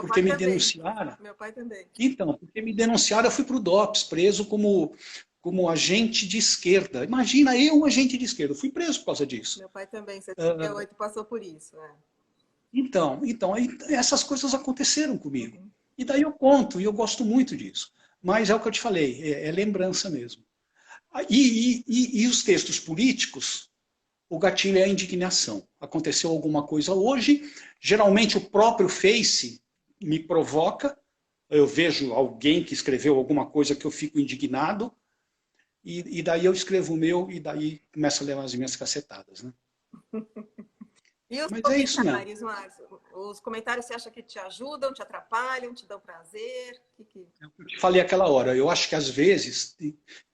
[SPEAKER 2] porque me denunciaram.
[SPEAKER 1] Meu pai também.
[SPEAKER 2] Então, porque me denunciaram, eu fui para o DOPS, preso como agente de esquerda. Imagina, eu, agente de esquerda. Eu fui preso por causa disso.
[SPEAKER 1] Meu pai também, em 78, passou por isso.
[SPEAKER 2] Então, essas coisas aconteceram comigo. E daí eu conto, e eu gosto muito disso. Mas é o que eu te falei, é lembrança mesmo. E os textos políticos, o gatilho é a indignação. Aconteceu alguma coisa hoje, geralmente o próprio Face me provoca, eu vejo alguém que escreveu alguma coisa que eu fico indignado, e daí eu escrevo o meu, e daí começo a levar as minhas cacetadas, né?
[SPEAKER 1] E os
[SPEAKER 2] Mas é isso mesmo.
[SPEAKER 1] comentários, Márcio? Os comentários você acha que te ajudam, te atrapalham, te dão prazer?
[SPEAKER 2] Eu te falei aquela hora, eu acho que às vezes,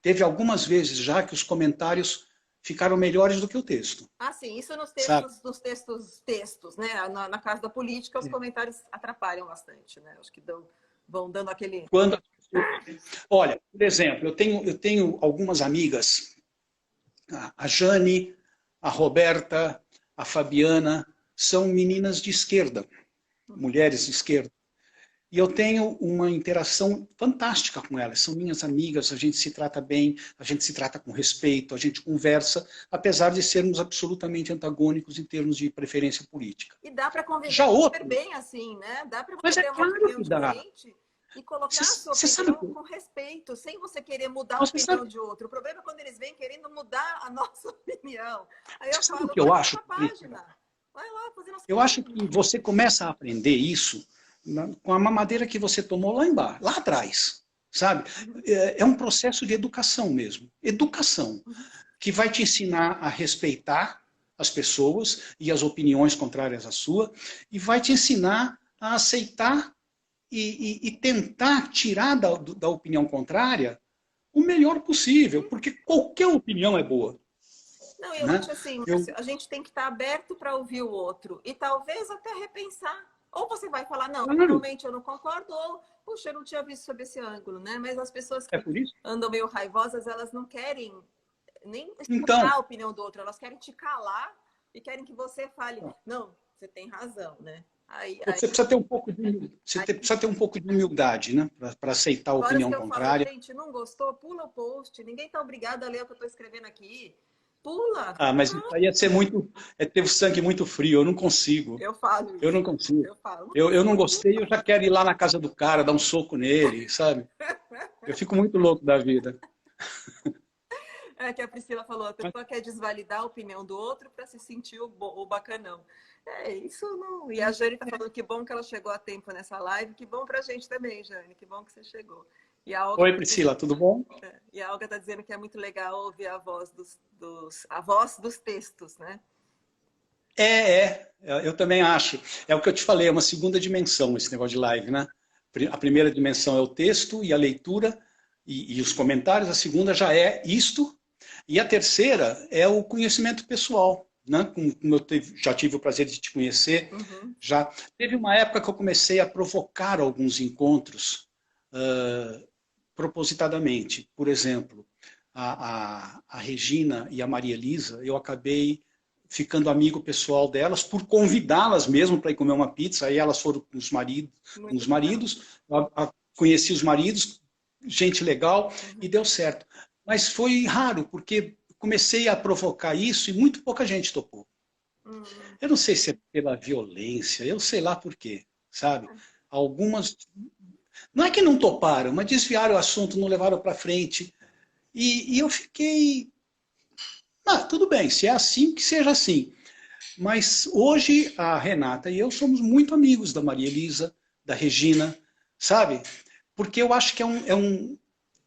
[SPEAKER 2] teve algumas vezes já que os comentários ficaram melhores do que o texto.
[SPEAKER 1] Ah, sim, isso
[SPEAKER 2] Sabe?
[SPEAKER 1] nos textos, né? Na casa da política, os comentários atrapalham bastante, né? Acho que vão dando aquele...
[SPEAKER 2] Quando, olha, por exemplo, eu tenho algumas amigas, a Jane, a Roberta, a Fabiana, são meninas de esquerda, mulheres de esquerda. E eu tenho uma interação fantástica com elas. São minhas amigas, a gente se trata bem, a gente se trata com respeito, a gente conversa, apesar de sermos absolutamente antagônicos em termos de preferência política.
[SPEAKER 1] E dá para conviver
[SPEAKER 2] Já outro,
[SPEAKER 1] super bem assim, né? Dá para
[SPEAKER 2] mas
[SPEAKER 1] você
[SPEAKER 2] é
[SPEAKER 1] ter uma
[SPEAKER 2] claro
[SPEAKER 1] opinião
[SPEAKER 2] que dá.
[SPEAKER 1] diferente e colocar a sua
[SPEAKER 2] Você
[SPEAKER 1] opinião
[SPEAKER 2] sabe,
[SPEAKER 1] com respeito, sem você querer mudar a
[SPEAKER 2] você
[SPEAKER 1] opinião
[SPEAKER 2] sabe,
[SPEAKER 1] de outro. O problema é quando eles vêm querendo mudar a nossa opinião. Aí eu
[SPEAKER 2] você sabe o
[SPEAKER 1] falo,
[SPEAKER 2] que eu
[SPEAKER 1] vai
[SPEAKER 2] acho?
[SPEAKER 1] pra página. Vai lá fazer nossa
[SPEAKER 2] Eu acho que você começa a aprender isso com a mamadeira que você tomou lá embaixo, lá atrás, sabe? É um processo de educação mesmo. Educação, que vai te ensinar a respeitar as pessoas e as opiniões contrárias à sua, e vai te ensinar a aceitar e tentar tirar da opinião contrária o melhor possível, porque qualquer opinião é boa.
[SPEAKER 1] Não, eu
[SPEAKER 2] Né?
[SPEAKER 1] acho assim, Márcio, a gente tem que estar aberto para ouvir o outro e talvez até repensar. Ou você vai falar, não,
[SPEAKER 2] Claro,
[SPEAKER 1] realmente eu não concordo, ou, puxa, eu não tinha visto sob esse ângulo, né? Mas as pessoas
[SPEAKER 2] é
[SPEAKER 1] que
[SPEAKER 2] por isso.
[SPEAKER 1] andam meio raivosas, elas não querem nem escutar
[SPEAKER 2] Então,
[SPEAKER 1] a opinião do outro, elas querem te calar e querem que você fale, não, você tem razão, né?
[SPEAKER 2] você precisa ter um pouco de, precisa ter um pouco de humildade, né? Para aceitar a
[SPEAKER 1] horas
[SPEAKER 2] opinião
[SPEAKER 1] que eu falo,
[SPEAKER 2] contrária.
[SPEAKER 1] gente, não gostou, pula o post, ninguém tá obrigado a ler o que eu tô escrevendo aqui. Pula.
[SPEAKER 2] Ah, mas isso aí é ter o sangue muito frio, eu não consigo.
[SPEAKER 1] Eu falo
[SPEAKER 2] Eu
[SPEAKER 1] isso.
[SPEAKER 2] não consigo.
[SPEAKER 1] Eu falo.
[SPEAKER 2] Eu não gostei, eu já quero ir lá na casa do cara, dar um soco nele, sabe? Eu fico muito louco da vida.
[SPEAKER 1] É que a Priscila falou, a pessoa quer desvalidar a opinião do outro para se sentir o bacanão. É, isso não... E a Jane tá falando que bom que ela chegou a tempo nessa live, que bom pra gente também, Jane, que bom que você chegou. E a Olga
[SPEAKER 2] Oi, Priscila, tudo bom?
[SPEAKER 1] E a Olga tá dizendo que é muito legal ouvir a voz a voz dos textos, né?
[SPEAKER 2] Eu também acho. É o que eu te falei, é uma segunda dimensão esse negócio de live, né? A primeira dimensão é o texto e a leitura e os comentários, a segunda já é isto, e a terceira é o conhecimento pessoal, né? Como eu já tive o prazer de te conhecer, já teve uma época que eu comecei a provocar alguns encontros propositadamente. Por exemplo, a Regina e a Maria Elisa, eu acabei ficando amigo pessoal delas, por convidá-las mesmo para ir comer uma pizza. Aí elas foram com os maridos, conheci os maridos, gente legal, e deu certo. Mas foi raro, porque comecei a provocar isso e muito pouca gente topou. Eu não sei se é pela violência, eu sei lá por quê, sabe? Algumas, não é que não toparam, mas desviaram o assunto, não levaram para frente. E eu fiquei... tudo bem, se é assim, que seja assim. Mas hoje a Renata e eu somos muito amigos da Maria Elisa, da Regina, sabe? Porque eu acho que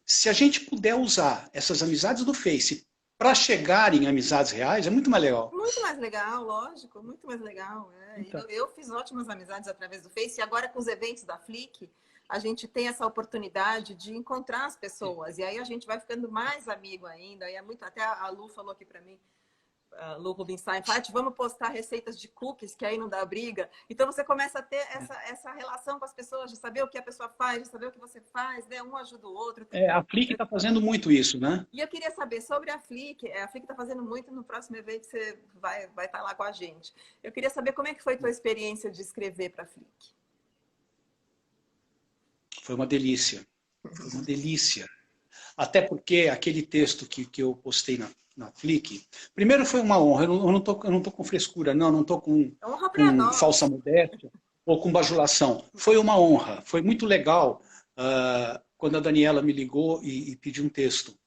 [SPEAKER 2] se a gente puder usar essas amizades do Face para chegar em amizades reais, é muito mais legal.
[SPEAKER 1] Muito mais legal, lógico, muito mais legal. Então. Eu fiz ótimas amizades através do Face e agora com os eventos da Flick, a gente tem essa oportunidade de encontrar as pessoas. E aí a gente vai ficando mais amigo ainda. E é muito, até a Lu falou aqui para mim, a Lu Rubinstein, vamos postar receitas de cookies, que aí não dá briga. Então você começa a ter essa relação com as pessoas, de saber o que a pessoa faz, de saber o que você faz, né? Um ajuda o outro.
[SPEAKER 2] A Flick está fazendo muito isso, né?
[SPEAKER 1] E eu queria saber sobre a Flick. A Flick está fazendo muito, no próximo evento você vai estar lá com a gente. Eu queria saber como é que foi a tua experiência de escrever para a Flick.
[SPEAKER 2] Foi uma delícia. Foi uma delícia. Até porque aquele texto que eu postei na Flick, primeiro foi uma honra. Eu não tô com frescura, não estou com falsa modéstia ou com bajulação. Foi uma honra. Foi muito legal quando a Daniela me ligou e pediu um texto.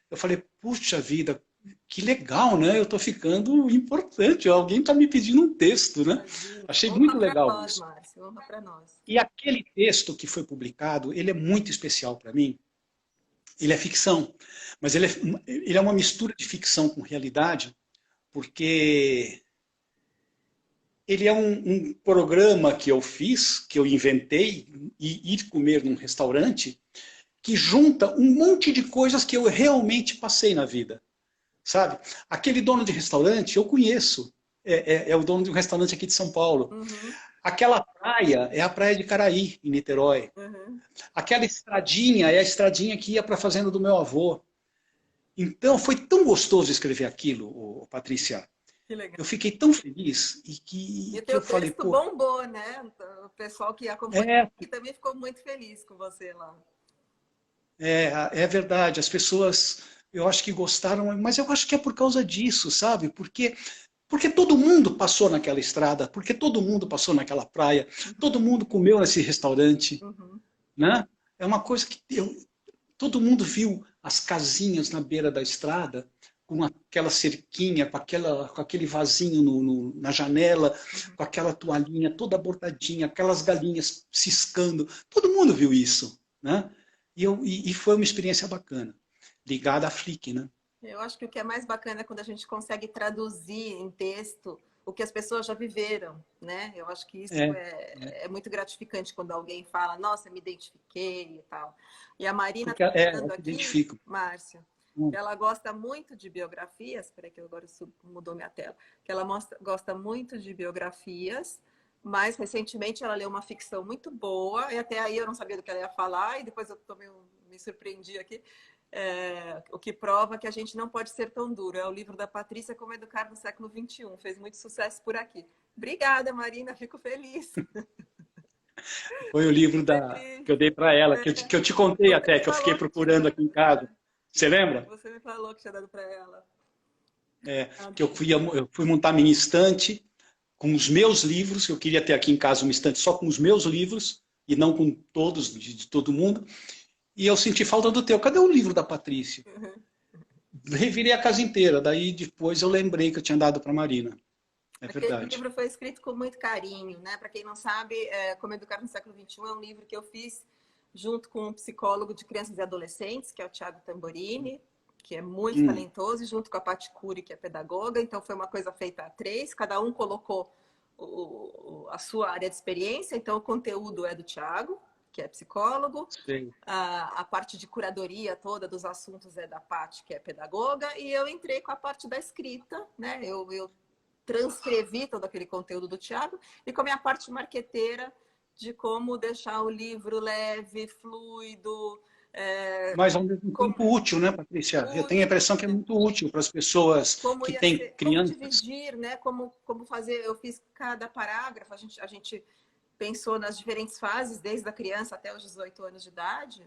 [SPEAKER 2] Eu falei, puxa vida, que legal, né? Eu estou ficando importante. Alguém está me pedindo um texto, né? Achei muito legal isso.
[SPEAKER 1] honra para nós.
[SPEAKER 2] E aquele texto que foi publicado, ele é muito especial para mim. Ele é ficção, mas ele é uma mistura de ficção com realidade, porque ele é um programa que eu fiz, que eu inventei, e ir comer num restaurante, que junta um monte de coisas que eu realmente passei na vida, sabe? Aquele dono de restaurante, eu conheço, é o dono de um restaurante aqui de São Paulo.
[SPEAKER 1] Uhum,
[SPEAKER 2] Aquela praia é a praia de Caraí, em Niterói.
[SPEAKER 1] uhum.
[SPEAKER 2] Aquela estradinha é a estradinha que ia para a fazenda do meu avô. Então, foi tão gostoso escrever aquilo, Patrícia.
[SPEAKER 1] Que legal.
[SPEAKER 2] Eu fiquei tão feliz
[SPEAKER 1] E
[SPEAKER 2] que
[SPEAKER 1] o teu
[SPEAKER 2] eu falei,
[SPEAKER 1] texto
[SPEAKER 2] pô...
[SPEAKER 1] bombou, né? O pessoal que acompanha
[SPEAKER 2] É,
[SPEAKER 1] aqui também ficou muito feliz com você lá.
[SPEAKER 2] é verdade, as pessoas, eu acho que gostaram, mas eu acho que é por causa disso, sabe? Porque todo mundo passou naquela estrada, porque todo mundo passou naquela praia, todo mundo comeu nesse restaurante,
[SPEAKER 1] Uhum.
[SPEAKER 2] né? É uma coisa que todo mundo viu as casinhas na beira da estrada, com aquela cerquinha, com aquele vasinho na janela, com aquela toalhinha toda bordadinha, aquelas galinhas ciscando. Todo mundo viu isso, né? E foi uma experiência bacana, ligada à Flick, né?
[SPEAKER 1] Eu acho que o que é mais bacana é quando a gente consegue traduzir em texto o que as pessoas já viveram, né? Eu acho que isso
[SPEAKER 2] É,
[SPEAKER 1] é muito gratificante quando alguém fala, nossa, me identifiquei e tal. E a Marina
[SPEAKER 2] porque
[SPEAKER 1] está
[SPEAKER 2] eu
[SPEAKER 1] falando
[SPEAKER 2] me
[SPEAKER 1] aqui,
[SPEAKER 2] identifico.
[SPEAKER 1] Márcia, que ela gosta muito de biografias, espera que agora mudou minha tela, que ela gosta muito de biografias, mas recentemente ela leu uma ficção muito boa, e até aí eu não sabia do que ela ia falar, e depois eu me surpreendi aqui, o que prova que a gente não pode ser tão duro. É o livro da Patrícia, Como Educar no Século XXI. Fez muito sucesso por aqui. Obrigada, Marina, fico feliz.
[SPEAKER 2] Foi o livro que eu dei para ela, que eu te contei
[SPEAKER 1] Você
[SPEAKER 2] até,
[SPEAKER 1] me
[SPEAKER 2] que eu fiquei
[SPEAKER 1] falou que
[SPEAKER 2] procurando aqui em casa. Você lembra?
[SPEAKER 1] Você me falou que tinha dado para ela.
[SPEAKER 2] Que eu fui montar minha estante com os meus livros, que eu queria ter aqui em casa uma estante só com os meus livros, e não com todos, de todo mundo. E eu senti falta do teu. Cadê o livro da Patrícia? Revirei a casa inteira. Daí depois eu lembrei que eu tinha dado para a Marina. É
[SPEAKER 1] Aquele
[SPEAKER 2] verdade.
[SPEAKER 1] livro foi escrito com muito carinho, né? Para quem não sabe, Como Educar no Século XXI é um livro que eu fiz junto com um psicólogo de crianças e adolescentes, que é o Tiago Tamborini, que é muito talentoso, e junto com a Pati Cury, que é pedagoga. Então foi uma coisa feita a três, cada um colocou a sua área de experiência. Então o conteúdo é do Tiago, que é psicólogo, a parte de curadoria toda dos assuntos é da Pati, que é pedagoga, e eu entrei com a parte da escrita, né? Eu transcrevi todo aquele conteúdo do Tiago, e com a minha parte marqueteira de como deixar o livro leve, fluido.
[SPEAKER 2] Mas ao mesmo tempo útil, né, Patrícia? Eu tenho a impressão que é muito útil para as pessoas que têm crianças.
[SPEAKER 1] Como dividir, né? Como fazer. Eu fiz cada parágrafo, a gente pensou nas diferentes fases, desde a criança até os 18 anos de idade,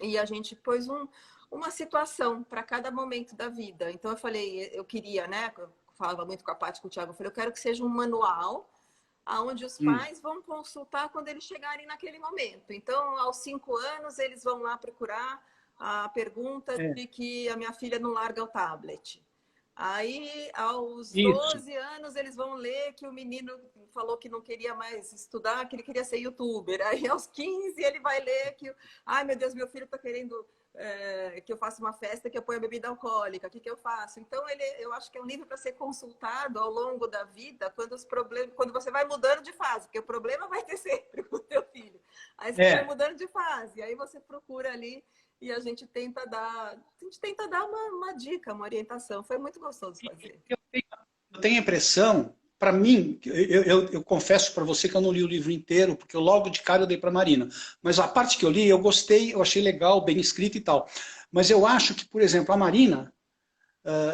[SPEAKER 1] e a gente pôs uma situação para cada momento da vida. Então eu falei, eu queria, né? Eu falava muito com a Paty, com o Thiago, eu falei, eu quero que seja um manual onde os pais vão consultar quando eles chegarem naquele momento. Então, aos 5 anos, eles vão lá procurar a pergunta de que a minha filha não larga o tablet. Aí, aos 12 anos, eles vão ler que o menino falou que não queria mais estudar, que ele queria ser youtuber. Aí, aos 15, ele vai ler que, ai, meu Deus, meu filho está querendo que eu faça uma festa que eu ponha bebida alcoólica. O que eu faço? Então, eu acho que é um livro para ser consultado ao longo da vida, quando você vai mudando de fase, porque o problema vai ter sempre com o teu filho. Aí você vai mudando de fase, aí você procura ali e a gente tenta dar uma dica, uma orientação. Foi muito gostoso fazer.
[SPEAKER 2] Eu tenho a impressão, para mim, eu confesso para você que eu não li o livro inteiro, porque logo de cara eu dei para a Marina. Mas a parte que eu li, eu gostei, eu achei legal, bem escrito e tal. Mas eu acho que, por exemplo, a Marina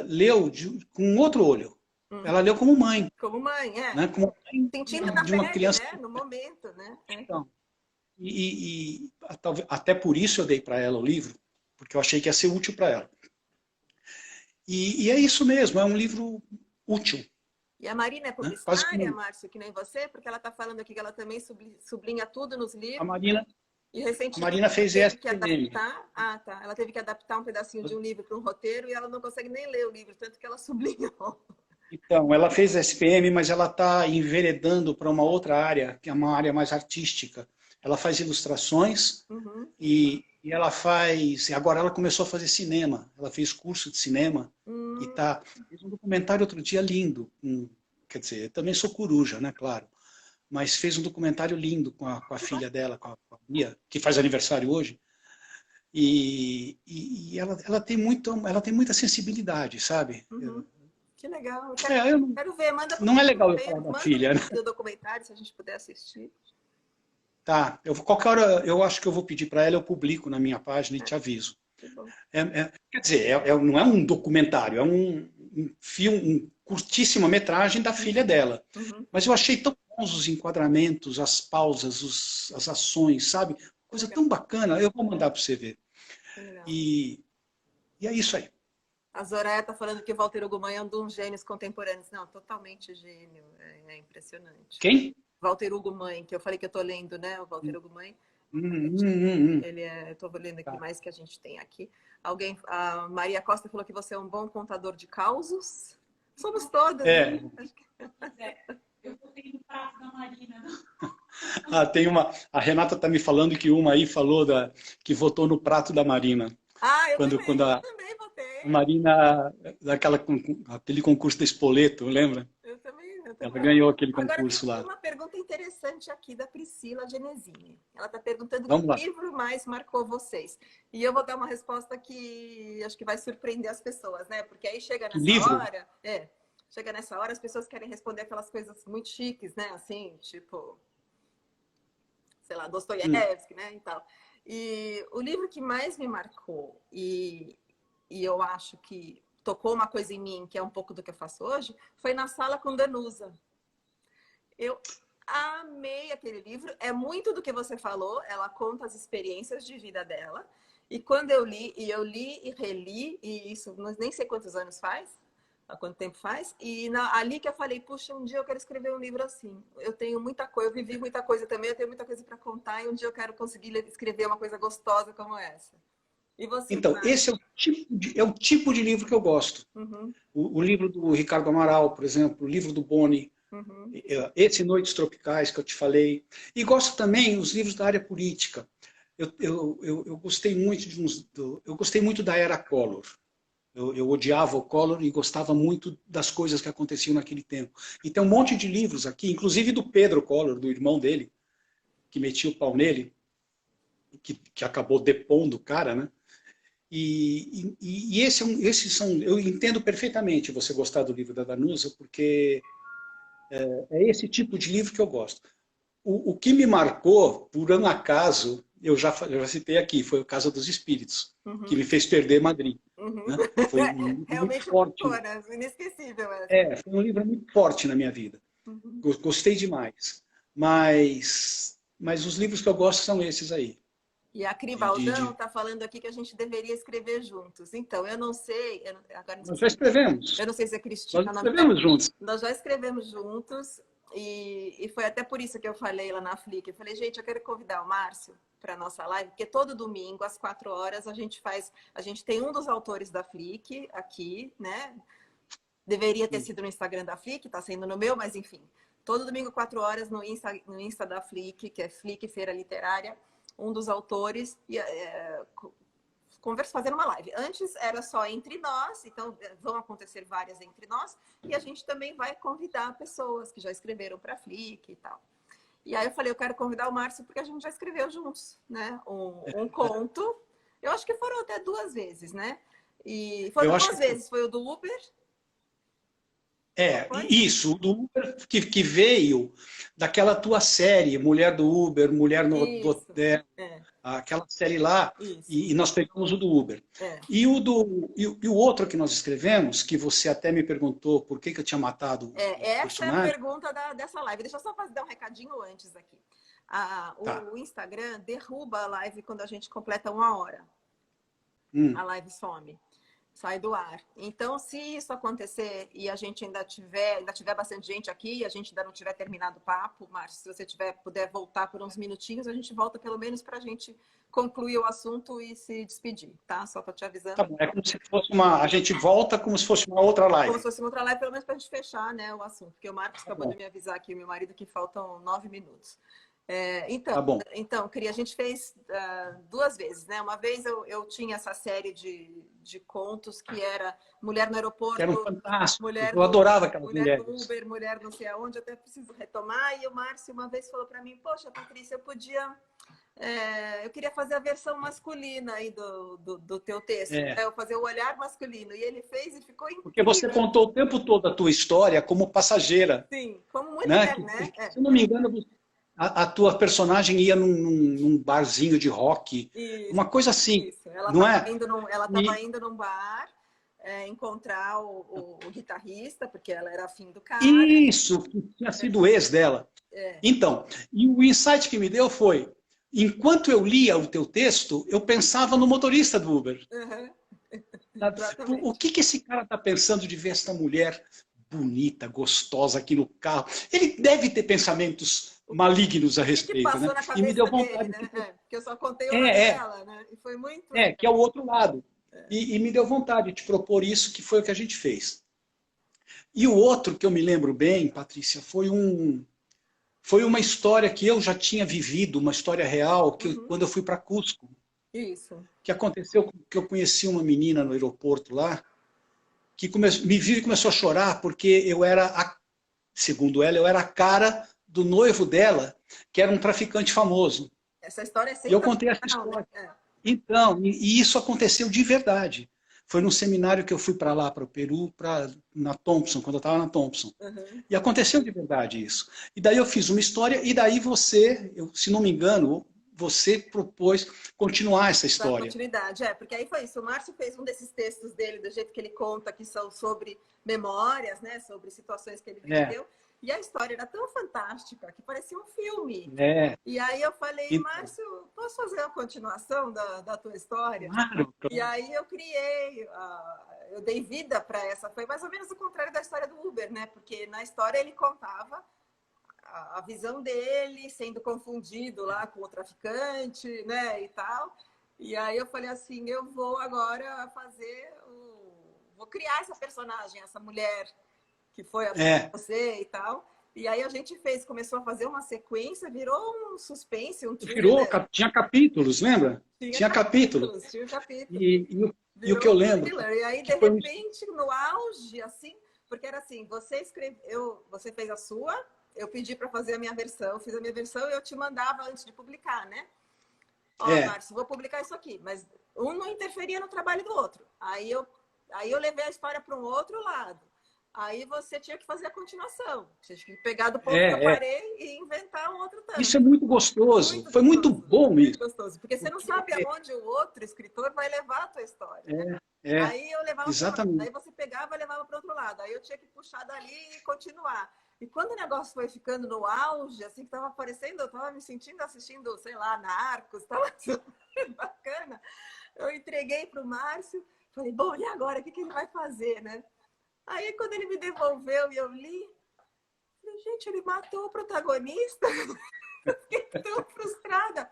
[SPEAKER 2] leu com outro olho. Ela leu como mãe.
[SPEAKER 1] Como mãe,
[SPEAKER 2] né? Como mãe
[SPEAKER 1] sentindo na
[SPEAKER 2] de uma
[SPEAKER 1] pele,
[SPEAKER 2] criança,
[SPEAKER 1] né? No momento, né?
[SPEAKER 2] Então, até por isso eu dei para ela o livro, porque eu achei que ia ser útil para ela. E é isso mesmo, é um livro útil.
[SPEAKER 1] E a Marina é publicitária, Márcio, que nem você, porque ela está falando aqui que ela também sublinha tudo nos livros.
[SPEAKER 2] A Marina,
[SPEAKER 1] e recentemente
[SPEAKER 2] a Marina fez
[SPEAKER 1] ela
[SPEAKER 2] essa
[SPEAKER 1] teve que adaptar. Ela teve que adaptar um pedacinho de um livro para um roteiro e ela não consegue nem ler o livro, tanto que ela sublinhou.
[SPEAKER 2] Então, ela fez SPM, mas ela está enveredando para uma outra área, que é uma área mais artística. Ela faz ilustrações
[SPEAKER 1] Uhum.
[SPEAKER 2] e ela faz... Agora ela começou a fazer cinema. Ela fez curso de cinema e
[SPEAKER 1] Hum,
[SPEAKER 2] tá, fez um documentário outro dia lindo. Quer dizer, eu também sou coruja, né, claro. Mas fez um documentário lindo com a
[SPEAKER 1] que bacana.
[SPEAKER 2] filha dela, com a Mia, que faz aniversário hoje. E ela tem muita sensibilidade, sabe?
[SPEAKER 1] Uhum. Que legal. Eu
[SPEAKER 2] É, eu não,
[SPEAKER 1] quero ver. Manda
[SPEAKER 2] não é legal eu
[SPEAKER 1] e-mail,
[SPEAKER 2] falar da
[SPEAKER 1] manda o
[SPEAKER 2] filha, né?
[SPEAKER 1] link do documentário se a gente puder assistir.
[SPEAKER 2] Tá, qualquer hora eu acho que eu vou pedir para ela, eu publico na minha página e
[SPEAKER 1] É,
[SPEAKER 2] te aviso.
[SPEAKER 1] que bom.
[SPEAKER 2] Quer dizer, não é um documentário, é um filme, curtíssima metragem da filha dela.
[SPEAKER 1] Uhum.
[SPEAKER 2] Mas eu achei tão bons os enquadramentos, as pausas, as ações, sabe?
[SPEAKER 1] Que
[SPEAKER 2] Coisa
[SPEAKER 1] legal.
[SPEAKER 2] tão bacana. Eu vou mandar para você ver.
[SPEAKER 1] Que legal.
[SPEAKER 2] E, e é isso aí.
[SPEAKER 1] A Zoraia está falando que o Walter Ugumãe é um dos gênios contemporâneos. Não, totalmente gênio. É impressionante.
[SPEAKER 2] Quem?
[SPEAKER 1] Walter Ugumãe, que eu falei que eu estou lendo, né? O Walter Ugumãe.
[SPEAKER 2] Hum, hum, hum, hum.
[SPEAKER 1] Ele é. Estou lendo aqui
[SPEAKER 2] Tá.
[SPEAKER 1] mais que a gente tem aqui. A Maria Costa falou que você é um bom contador de causos. Somos todas,
[SPEAKER 2] É,
[SPEAKER 1] né? Acho que...
[SPEAKER 3] Eu votei no prato da Marina.
[SPEAKER 2] tem uma. A Renata está me falando que uma aí falou que votou no prato da Marina.
[SPEAKER 1] Ah,
[SPEAKER 2] Quando
[SPEAKER 1] eu
[SPEAKER 2] a
[SPEAKER 1] também votei.
[SPEAKER 2] Marina, aquele concurso da Espoleto, lembra?
[SPEAKER 1] Eu também, eu
[SPEAKER 2] Ela
[SPEAKER 1] também.
[SPEAKER 2] ganhou aquele
[SPEAKER 1] Agora tem
[SPEAKER 2] concurso lá.
[SPEAKER 1] uma pergunta interessante aqui da Priscila Genesini. Ela está perguntando
[SPEAKER 2] Vamos
[SPEAKER 1] que
[SPEAKER 2] lá.
[SPEAKER 1] livro mais marcou vocês. E eu vou dar uma resposta que acho que vai surpreender as pessoas, né? Porque aí chega
[SPEAKER 2] Que
[SPEAKER 1] nessa
[SPEAKER 2] livro?
[SPEAKER 1] hora, chega nessa hora, as pessoas querem responder aquelas coisas muito chiques, né? Assim, tipo, sei lá,
[SPEAKER 2] Hum.
[SPEAKER 1] Dostoiévski, né? E tal. E o livro que mais me marcou e eu acho que tocou uma coisa em mim, que é um pouco do que eu faço hoje, foi Na Sala com Danusa. Eu amei aquele livro. É muito do que você falou. Ela conta as experiências de vida dela. E quando eu li e reli, e isso nem sei quantos anos faz, há quanto tempo faz, e ali que eu falei, puxa, um dia eu quero escrever um livro assim. Eu tenho muita coisa, eu vivi muita coisa também, eu tenho muita coisa para contar, e um dia eu quero conseguir escrever uma coisa gostosa como essa. E você,
[SPEAKER 2] Então,
[SPEAKER 1] Márcio?
[SPEAKER 2] esse é o tipo de livro que eu gosto.
[SPEAKER 1] Uhum,
[SPEAKER 2] O livro do Ricardo Amaral, por exemplo, o livro do Boni,
[SPEAKER 1] uhum,
[SPEAKER 2] esse Noites Tropicais que eu te falei. E gosto também dos livros da área política. Eu gostei muito eu gostei muito da era Collor. Eu odiava o Collor e gostava muito das coisas que aconteciam naquele tempo. E tem um monte de livros aqui, inclusive do Pedro Collor, do irmão dele, que metia o pau nele, que acabou depondo o cara, né? E esses são. Eu entendo perfeitamente você gostar do livro da Danusa, porque é esse tipo de livro que eu gosto. O que me marcou, por um acaso, eu já citei aqui, foi o Casa dos Espíritos, que
[SPEAKER 1] uhum,
[SPEAKER 2] me fez perder Madrid.
[SPEAKER 1] uhum.
[SPEAKER 2] Né? Foi um livro muito
[SPEAKER 1] Realmente
[SPEAKER 2] forte.
[SPEAKER 1] marcou, né? Inesquecível essa.
[SPEAKER 2] Foi um livro muito forte na minha vida.
[SPEAKER 1] Uhum.
[SPEAKER 2] Gostei demais. Mas os livros que eu gosto são esses aí.
[SPEAKER 1] E a Cri
[SPEAKER 2] De, de,
[SPEAKER 1] Baldão
[SPEAKER 2] de...
[SPEAKER 1] está falando aqui que a gente deveria escrever juntos. Então, eu não sei, agora não sei
[SPEAKER 2] Nós já
[SPEAKER 1] se,
[SPEAKER 2] escrevemos.
[SPEAKER 1] eu não sei se é
[SPEAKER 2] Nós
[SPEAKER 1] Cristina o nome dela.
[SPEAKER 2] escrevemos juntos.
[SPEAKER 1] Nós já escrevemos juntos e foi até por isso que eu falei lá na Flick. Eu falei, gente, eu quero convidar o Márcio para nossa live, porque todo domingo às 4 horas a gente tem um dos autores da Flick aqui, né? Deveria ter sido no Instagram da Flick, está sendo no meu, mas enfim. Todo domingo, 4 horas, no Insta da Flick, que é Flick Feira Literária, um dos autores fazendo uma live. Antes era só entre nós, então vão acontecer várias entre nós, e a gente também vai convidar pessoas que já escreveram para a Flick e tal. E aí eu falei, eu quero convidar o Márcio porque a gente já escreveu juntos, né? Um conto. Eu acho que foram até 2 vezes, né? E foram
[SPEAKER 2] Eu acho
[SPEAKER 1] 2 vezes. Foi o do Uber.
[SPEAKER 2] Isso, do Uber que veio daquela tua série, Mulher do Uber, Mulher no
[SPEAKER 1] Isso.
[SPEAKER 2] Hotel, aquela série lá,
[SPEAKER 1] Isso.
[SPEAKER 2] e nós pegamos o do Uber.
[SPEAKER 1] É.
[SPEAKER 2] E o outro que nós escrevemos, que você até me perguntou por que eu tinha matado o
[SPEAKER 1] Essa
[SPEAKER 2] personagem.
[SPEAKER 1] é a pergunta dessa live. Deixa eu só dar um recadinho antes aqui.
[SPEAKER 2] Tá.
[SPEAKER 1] O Instagram derruba a live quando a gente completa 1 hora. A live some. Sai do ar. Então, se isso acontecer e a gente ainda tiver bastante gente aqui, e a gente ainda não tiver terminado o papo, Márcio, se você puder voltar por uns minutinhos, a gente volta pelo menos para a gente concluir o assunto e se despedir, tá? Só para te avisando.
[SPEAKER 2] Tá bom, é como se fosse a gente volta como se fosse uma outra live.
[SPEAKER 1] Como se fosse uma outra live, pelo menos para a gente fechar, né, o assunto, porque o Marcos acabou de me avisar aqui, o meu marido, que faltam 9 minutos. Então, Cria, a gente fez 2 vezes, né? Uma vez eu tinha essa série de contos que era Mulher no Aeroporto,
[SPEAKER 2] que eram fantásticos,
[SPEAKER 1] mulher
[SPEAKER 2] eu adorava aquelas
[SPEAKER 1] mulher
[SPEAKER 2] mulheres.
[SPEAKER 1] no Uber, mulher não sei aonde, até preciso retomar. E o Márcio uma vez falou para mim, poxa, Patrícia, eu queria fazer a versão masculina aí do teu texto, eu fazer o olhar masculino. E ele fez e ficou incrível.
[SPEAKER 2] Porque você contou o tempo todo a tua história como passageira.
[SPEAKER 1] Sim, como mulher, né?
[SPEAKER 2] Se eu não me engano, a tua personagem ia num barzinho de rock, uma coisa assim,
[SPEAKER 1] isso. Ela
[SPEAKER 2] não
[SPEAKER 1] estava
[SPEAKER 2] é?
[SPEAKER 1] indo num bar encontrar o guitarrista, porque ela era afim do cara.
[SPEAKER 2] Isso, que tinha sido ex dela. Então, e o insight que me deu foi, enquanto eu lia o teu texto, eu pensava no motorista do Uber. O que esse cara está pensando de ver essa mulher bonita, gostosa aqui no carro? Ele deve ter pensamentos malignos a respeito,
[SPEAKER 1] passou
[SPEAKER 2] né?
[SPEAKER 1] Na cabeça
[SPEAKER 2] E me deu vontade
[SPEAKER 1] dele, né? Porque eu só contei o lado dela, né? E foi muito...
[SPEAKER 2] que é o outro lado. E me deu vontade de te propor isso, que foi o que a gente fez. E o outro que eu me lembro bem, Patrícia, foi uma história que eu já tinha vivido, uma história real, quando eu fui para Cusco.
[SPEAKER 1] Isso.
[SPEAKER 2] Que aconteceu que eu conheci uma menina no aeroporto lá, que me viu e começou a chorar, porque segundo ela, eu era a cara do noivo dela, que era um traficante famoso.
[SPEAKER 1] Essa história é sempre...
[SPEAKER 2] E eu contei essa história. Então, e isso aconteceu de verdade. Foi num seminário que eu fui para lá, para o Peru, na Thompson, quando eu estava na Thompson. E aconteceu de verdade isso. E daí eu fiz uma história, e daí você, se não me engano, você propôs continuar essa história.
[SPEAKER 1] Continuidade, porque aí foi isso. O Márcio fez um desses textos dele, do jeito que ele conta, que são sobre memórias, né, sobre situações que ele viveu. E a história era tão fantástica que parecia um filme. E aí eu falei, Márcio, posso fazer a continuação da tua história?
[SPEAKER 2] Claro.
[SPEAKER 1] E aí eu criei, eu dei vida para essa. Foi mais ou menos o contrário da história do Uber, né? Porque na história ele contava a visão dele sendo confundido lá com o traficante, né? E tal. E aí eu falei assim, eu vou agora vou criar essa personagem, essa mulher que foi a você e tal. E aí a gente começou a fazer uma sequência, virou um suspense, um thriller.
[SPEAKER 2] Tinha capítulos, lembra? Tinha capítulos.
[SPEAKER 1] Tinha capítulos.
[SPEAKER 2] E o que eu lembro...
[SPEAKER 1] E aí, de repente, no auge, assim, porque era assim, você fez a sua, eu pedi para fazer a minha versão, fiz a minha versão e eu te mandava antes de publicar, né? Márcio, vou publicar isso aqui, mas um não interferia no trabalho do outro. Aí eu levei a história para um outro lado. Aí você tinha que fazer a continuação. Você tinha que pegar do ponto que eu parei e inventar um outro tanto.
[SPEAKER 2] Isso é muito gostoso. Foi muito bom isso.
[SPEAKER 1] Muito gostoso. Porque você não sabe aonde o outro escritor vai levar a tua história. Aí eu levava
[SPEAKER 2] exatamente.
[SPEAKER 1] Aí você pegava e levava para o outro lado. Aí eu tinha que puxar dali e continuar. E quando o negócio foi ficando no auge, assim, que estava aparecendo, eu estava me sentindo assistindo, sei lá, Narcos, estava super bacana. Eu entreguei para o Márcio, falei, bom, e agora? O que ele vai fazer, né? Aí, quando ele me devolveu e eu li, falei, gente, ele matou o protagonista? Eu fiquei tão frustrada.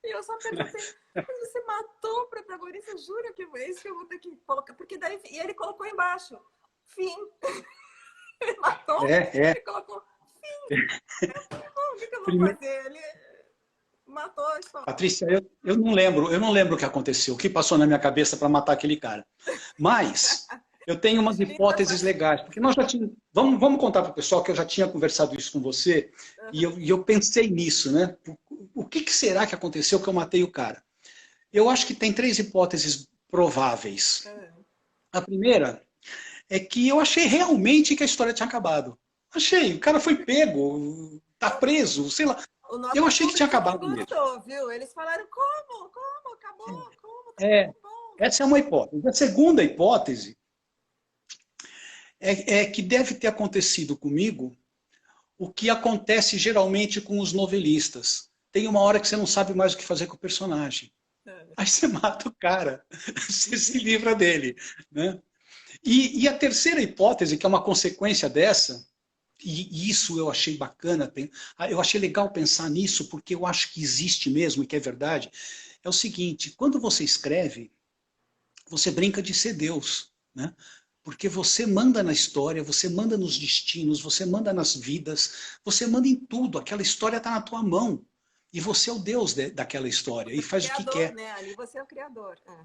[SPEAKER 1] E eu só perguntei, mas você matou o protagonista? Jura que é isso que eu vou ter que colocar? Porque daí... E ele colocou embaixo, fim. Ele matou, ele colocou, fim. O que eu vou fazer? Ele matou a história.
[SPEAKER 2] Patrícia, eu não lembro o que aconteceu, o que passou na minha cabeça para matar aquele cara. Mas... eu tenho umas hipóteses legais, porque nós já tínhamos... Vamos contar para o pessoal que eu já tinha conversado isso com você, e eu pensei nisso, né? O que será que aconteceu que eu matei o cara? Eu acho que tem 3 hipóteses prováveis. A primeira é que eu achei realmente que a história tinha acabado. Achei, o cara foi pego, tá preso, sei lá. Eu achei que tinha acabado mesmo.
[SPEAKER 1] Viu? Eles falaram, como? Acabou? Como?
[SPEAKER 2] Essa é uma hipótese. A segunda hipótese é que deve ter acontecido comigo o que acontece geralmente com os novelistas. Tem uma hora que você não sabe mais o que fazer com o personagem. Aí você mata o cara, você se livra dele, né? E a terceira hipótese, que é uma consequência dessa, e isso eu achei bacana, eu achei legal pensar nisso, porque eu acho que existe mesmo e que é verdade, é o seguinte, quando você escreve, você brinca de ser Deus, né? Porque você manda na história, você manda nos destinos, você manda nas vidas, você manda em tudo, aquela história está na tua mão. E você é o Deus daquela história e faz o que
[SPEAKER 1] Criador,
[SPEAKER 2] quer.
[SPEAKER 1] né? Ali você é o criador. É.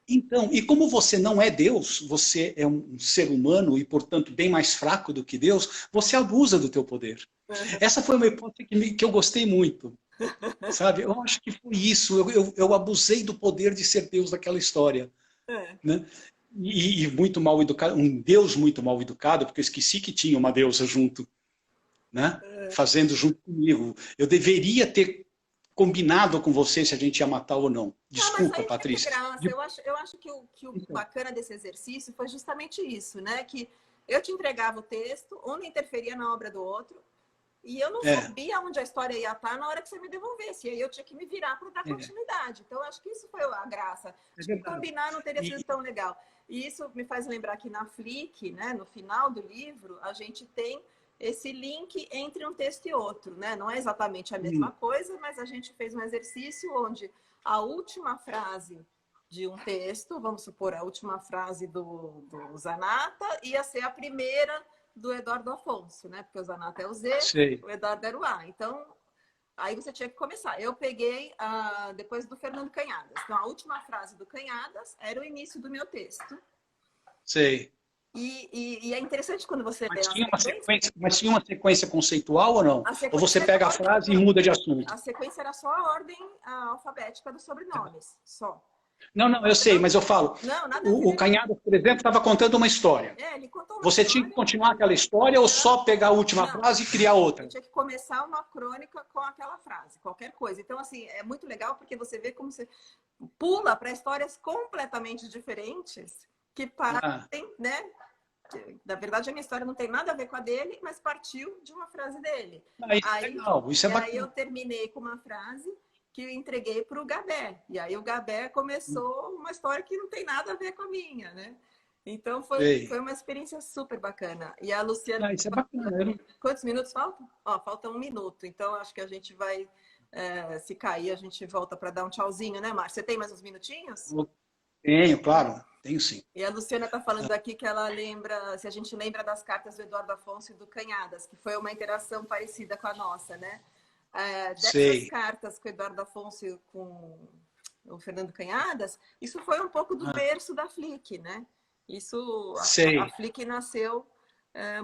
[SPEAKER 2] Então, e como você não é Deus, você é um ser humano e, portanto, bem mais fraco do que Deus, você abusa do teu poder. Essa foi uma hipótese que eu gostei muito, sabe? Eu acho que foi isso, eu abusei do poder de ser Deus daquela história,
[SPEAKER 1] É.
[SPEAKER 2] né? E muito mal educado, um Deus muito mal educado, porque eu esqueci que tinha uma deusa junto, né? Fazendo junto comigo. Eu deveria ter combinado com você se a gente ia matar ou não.
[SPEAKER 1] Não, mas
[SPEAKER 2] Desculpa,
[SPEAKER 1] aí que é
[SPEAKER 2] Patrícia.
[SPEAKER 1] graça. Eu acho que o
[SPEAKER 2] Então,
[SPEAKER 1] bacana desse exercício foi justamente isso, né? Que eu te entregava o texto, um não interferia na obra do outro, e eu não
[SPEAKER 2] é,
[SPEAKER 1] sabia onde a história ia estar na hora que você me devolvesse. E aí eu tinha que me virar para dar
[SPEAKER 2] é,
[SPEAKER 1] continuidade. Então, eu acho que isso foi a graça.
[SPEAKER 2] é
[SPEAKER 1] Acho que
[SPEAKER 2] verdade.
[SPEAKER 1] combinar não teria sido
[SPEAKER 2] E,
[SPEAKER 1] tão legal. E isso me faz lembrar que na Flick, né, no final do livro, a gente tem esse link entre um texto e outro, né? Não é exatamente a mesma coisa, mas a gente fez um exercício onde a última frase de um texto, vamos supor, a última frase do Zanata ia ser a primeira do Eduardo Afonso, né? Porque o Zanata é o Z,
[SPEAKER 2] sei,
[SPEAKER 1] o Eduardo era o A. Então, aí você tinha que começar. Eu peguei depois do Fernando Canhadas. Então, a última frase do Canhadas era o início do meu texto.
[SPEAKER 2] sei.
[SPEAKER 1] E é interessante quando você lê
[SPEAKER 2] Mas
[SPEAKER 1] a
[SPEAKER 2] tinha uma
[SPEAKER 1] sequência.
[SPEAKER 2] sequência, mas tinha uma sequência conceitual ou não?
[SPEAKER 1] A
[SPEAKER 2] Ou você
[SPEAKER 1] sequência era
[SPEAKER 2] pega a
[SPEAKER 1] a
[SPEAKER 2] frase e
[SPEAKER 1] ordem,
[SPEAKER 2] muda de assunto?
[SPEAKER 1] a sequência era só a ordem alfabética dos sobrenomes, só.
[SPEAKER 2] Não, não, eu sei, mas eu falo,
[SPEAKER 1] Não, nada a
[SPEAKER 2] o
[SPEAKER 1] ver.
[SPEAKER 2] Canhado, por exemplo, estava contando uma história.
[SPEAKER 1] É, ele contou uma
[SPEAKER 2] Você tinha que
[SPEAKER 1] história.
[SPEAKER 2] continuar aquela história ou só pegar a última
[SPEAKER 1] Não,
[SPEAKER 2] frase e criar
[SPEAKER 1] eu
[SPEAKER 2] outra?
[SPEAKER 1] tinha que começar uma crônica com aquela frase, qualquer coisa. Então, assim, é muito legal porque você vê como você pula para histórias completamente diferentes que
[SPEAKER 2] Ah,
[SPEAKER 1] partem, né? Na verdade, a minha história não tem nada a ver com a dele, mas partiu de uma frase dele.
[SPEAKER 2] isso é
[SPEAKER 1] Aí,
[SPEAKER 2] legal, isso
[SPEAKER 1] e
[SPEAKER 2] é
[SPEAKER 1] aí eu
[SPEAKER 2] bacana.
[SPEAKER 1] terminei com uma frase que eu entreguei para o Gabé. E aí o Gabé começou uma história que não tem nada a ver com a minha, né? Então foi
[SPEAKER 2] Sei.
[SPEAKER 1] uma experiência super bacana. E a Luciana,
[SPEAKER 2] Isso é bacana.
[SPEAKER 1] quantos minutos faltam? Ó, falta 1 minuto. Então acho que a gente vai, se cair, a gente volta para dar um tchauzinho, né, Márcia? Você tem mais uns minutinhos?
[SPEAKER 2] Tenho, claro, tenho sim.
[SPEAKER 1] E a Luciana está falando aqui que ela lembra, se a gente lembra das cartas do Eduardo Afonso e do Canhadas, que foi uma interação parecida com a nossa, né? Dessas
[SPEAKER 2] Sei.
[SPEAKER 1] cartas com o Eduardo Afonso e com o Fernando Canhadas, isso foi um pouco do
[SPEAKER 2] Ah,
[SPEAKER 1] berço da Flick, né? Isso, a
[SPEAKER 2] sei,
[SPEAKER 1] Flick nasceu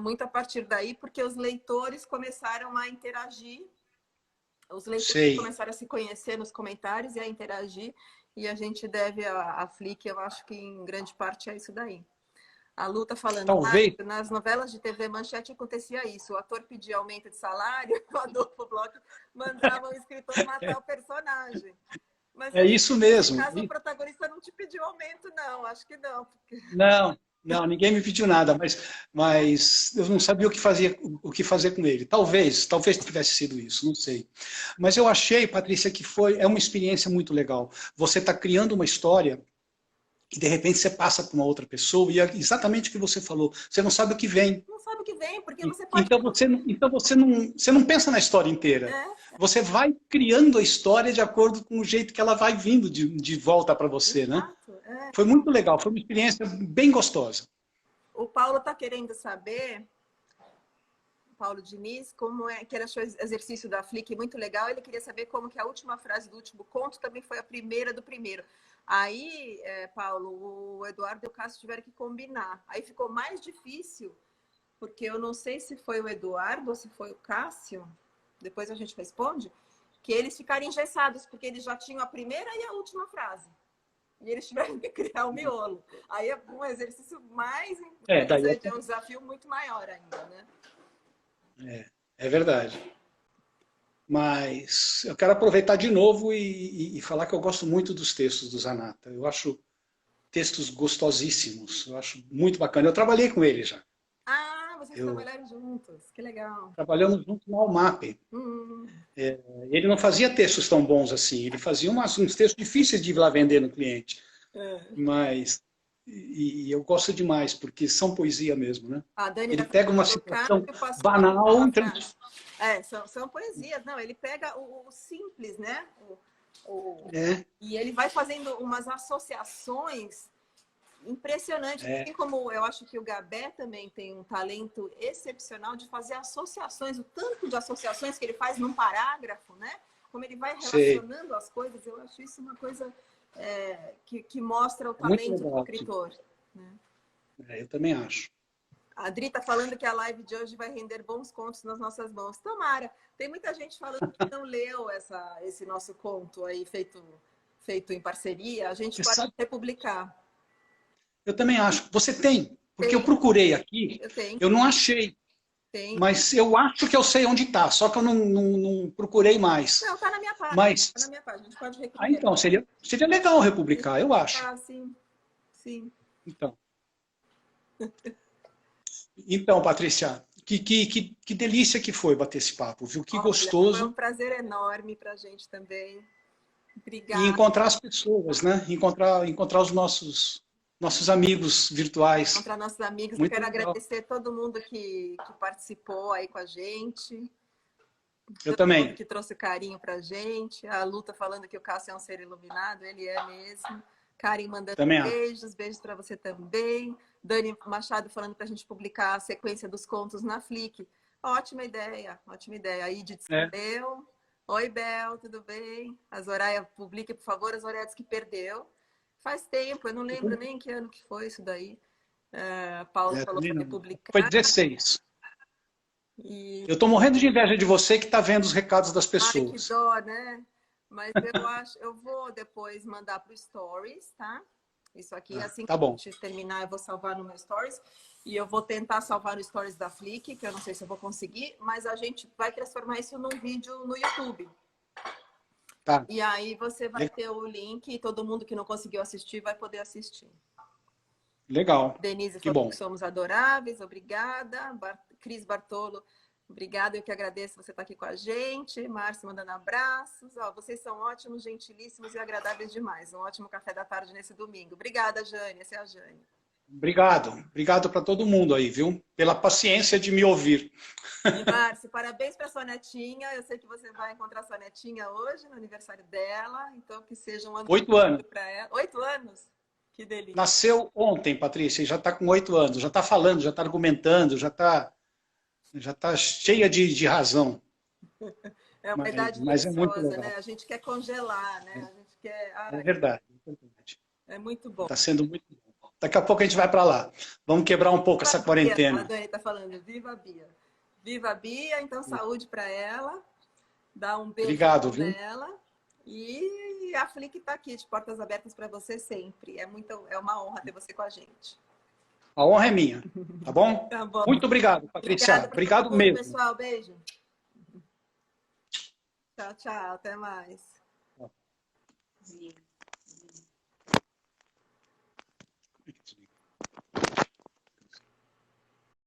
[SPEAKER 1] muito a partir daí, porque os leitores começaram a interagir, os leitores
[SPEAKER 2] sei.
[SPEAKER 1] começaram a se conhecer nos comentários e a interagir, e a gente deve a Flick, eu acho que em grande parte é isso daí. A Lu tá falando,
[SPEAKER 2] Talvez.
[SPEAKER 1] nas novelas de TV Manchete acontecia isso. O ator pedia aumento de salário, o Adolfo Bloch mandava o escritor matar o personagem. Mas
[SPEAKER 2] É isso
[SPEAKER 1] nesse
[SPEAKER 2] mesmo.
[SPEAKER 1] caso o protagonista não te pediu aumento, não. Acho que não. Porque...
[SPEAKER 2] Não, não, ninguém me pediu nada, mas eu não sabia o que fazer com ele. Talvez tivesse sido isso, não sei. Mas eu achei, Patrícia, que é uma experiência muito legal. Você está criando uma história e de repente você passa para uma outra pessoa e é exatamente o que você falou. Você não sabe o que vem.
[SPEAKER 1] Não sabe o que vem, porque você pode...
[SPEAKER 2] Então você não pensa na história inteira.
[SPEAKER 1] É,
[SPEAKER 2] Você vai criando a história de acordo com o jeito que ela vai vindo de volta para você, né?
[SPEAKER 1] exato. É.
[SPEAKER 2] Foi muito legal, foi uma experiência bem gostosa.
[SPEAKER 1] O Paulo está querendo saber, Paulo Diniz, como é que ele achou o exercício da Flick muito legal. Ele queria saber como que a última frase do último conto também foi a primeira do primeiro. Aí, Paulo, o Eduardo e o Cássio tiveram que combinar. Aí ficou mais difícil, porque eu não sei se foi o Eduardo ou se foi o Cássio, depois a gente responde, que eles ficaram engessados, porque eles já tinham a primeira e a última frase. E eles tiveram que criar o miolo. Aí é um exercício mais
[SPEAKER 2] Daí
[SPEAKER 1] interessante, é um desafio muito maior ainda, né?
[SPEAKER 2] é verdade. Mas eu quero aproveitar de novo e falar que eu gosto muito dos textos do Zanata. Eu acho textos gostosíssimos, eu acho muito bacana. Eu trabalhei com ele já.
[SPEAKER 1] Ah, vocês trabalharam juntos. Que legal.
[SPEAKER 2] Trabalhamos juntos no Almap. Ele não fazia textos tão bons assim. Ele fazia uns textos difíceis de ir lá vender no cliente. Mas... E eu gosto demais, porque são poesia mesmo, né? Ele pega uma situação banal...
[SPEAKER 1] São poesias. Não, ele pega o simples, né? E ele vai fazendo umas associações impressionantes. Assim como eu acho que o Gabé também tem um talento excepcional de fazer associações, o tanto de associações que ele faz num parágrafo, né? Como ele vai relacionando as coisas, eu acho isso uma coisa que mostra o talento do escritor. Né?
[SPEAKER 2] Eu também acho.
[SPEAKER 1] A Adri está falando que a live de hoje vai render bons contos nas nossas mãos. Tomara. Tem muita gente falando que não leu esse nosso conto aí feito em parceria. A gente pode republicar.
[SPEAKER 2] Eu também acho. Você tem? Porque eu procurei aqui, eu não achei.
[SPEAKER 1] Tem.
[SPEAKER 2] Mas eu acho que eu sei onde está, só que eu não procurei mais.
[SPEAKER 1] Não, está na minha página. Está na minha página. A gente pode republicar.
[SPEAKER 2] Então, seria legal republicar, eu acho.
[SPEAKER 1] Sim.
[SPEAKER 2] Então, Patrícia, que delícia que foi bater esse papo, viu? Que gostoso.
[SPEAKER 1] Foi um prazer enorme para a gente também. Obrigada.
[SPEAKER 2] E encontrar as pessoas, né? Encontrar os nossos amigos virtuais.
[SPEAKER 1] Encontrar nossos amigos.
[SPEAKER 2] Muito
[SPEAKER 1] eu quero
[SPEAKER 2] legal.
[SPEAKER 1] agradecer todo mundo que participou aí com a gente.
[SPEAKER 2] Eu também.
[SPEAKER 1] Mundo que trouxe carinho pra gente. A Lu tá falando que o Cássio é um ser iluminado, ele é mesmo. Karen mandando beijos para você também. Dani Machado falando para a gente publicar a sequência dos contos na Flick. Ótima ideia. A Idit escreveu. Oi, Bel, tudo bem? A Zoraia, publique, por favor, a Zoraia disse que perdeu. Faz tempo, eu não lembro nem que ano que foi isso daí. Paulo falou para republicar.
[SPEAKER 2] Foi 16. Eu estou morrendo de inveja de você que está vendo os recados das pessoas.
[SPEAKER 1] Ai, que dó, né? Mas eu vou depois mandar para o Stories, tá? Isso aqui, assim que a gente terminar, eu vou salvar no meu Stories. E eu vou tentar salvar no Stories da Flick, que eu não sei se eu vou conseguir, mas a gente vai transformar isso num vídeo no YouTube.
[SPEAKER 2] Tá.
[SPEAKER 1] E aí você vai ter o link e todo mundo que não conseguiu assistir vai poder assistir.
[SPEAKER 2] Legal.
[SPEAKER 1] Denise falou que somos adoráveis, obrigada. Cris Bartolo, obrigada, eu que agradeço você estar aqui com a gente. Márcia mandando abraços. Vocês são ótimos, gentilíssimos e agradáveis demais. Um ótimo café da tarde nesse domingo. Obrigada, Jane. Essa é a Jane.
[SPEAKER 2] Obrigado para todo mundo aí, viu? Pela paciência de me ouvir.
[SPEAKER 1] E, Márcia, parabéns para sua netinha. Eu sei que você vai encontrar sua netinha hoje, no aniversário dela. Então, que seja um ano
[SPEAKER 2] 8 anos.
[SPEAKER 1] para ela. 8 anos? Que delícia.
[SPEAKER 2] Nasceu ontem, Patrícia, e já está com 8 anos. Já está falando, já está argumentando, já está cheia de razão.
[SPEAKER 1] É uma idade
[SPEAKER 2] mas é muito legal.
[SPEAKER 1] Né? A gente quer congelar, né? A gente quer...
[SPEAKER 2] É verdade.
[SPEAKER 1] É muito bom.
[SPEAKER 2] Está sendo muito bom. Daqui a pouco a gente vai para lá. Vamos quebrar um pouco essa quarentena.
[SPEAKER 1] A Dani está falando, viva a Bia. Viva a Bia, então saúde para ela. Dá um beijo nela. E a Flick está aqui, de portas abertas para você sempre. É uma honra ter você com a gente.
[SPEAKER 2] A honra é minha, tá bom?
[SPEAKER 1] Tá bom.
[SPEAKER 2] Muito obrigado, Patrícia. Obrigado mesmo.
[SPEAKER 1] Pessoal, beijo. Tchau, até mais.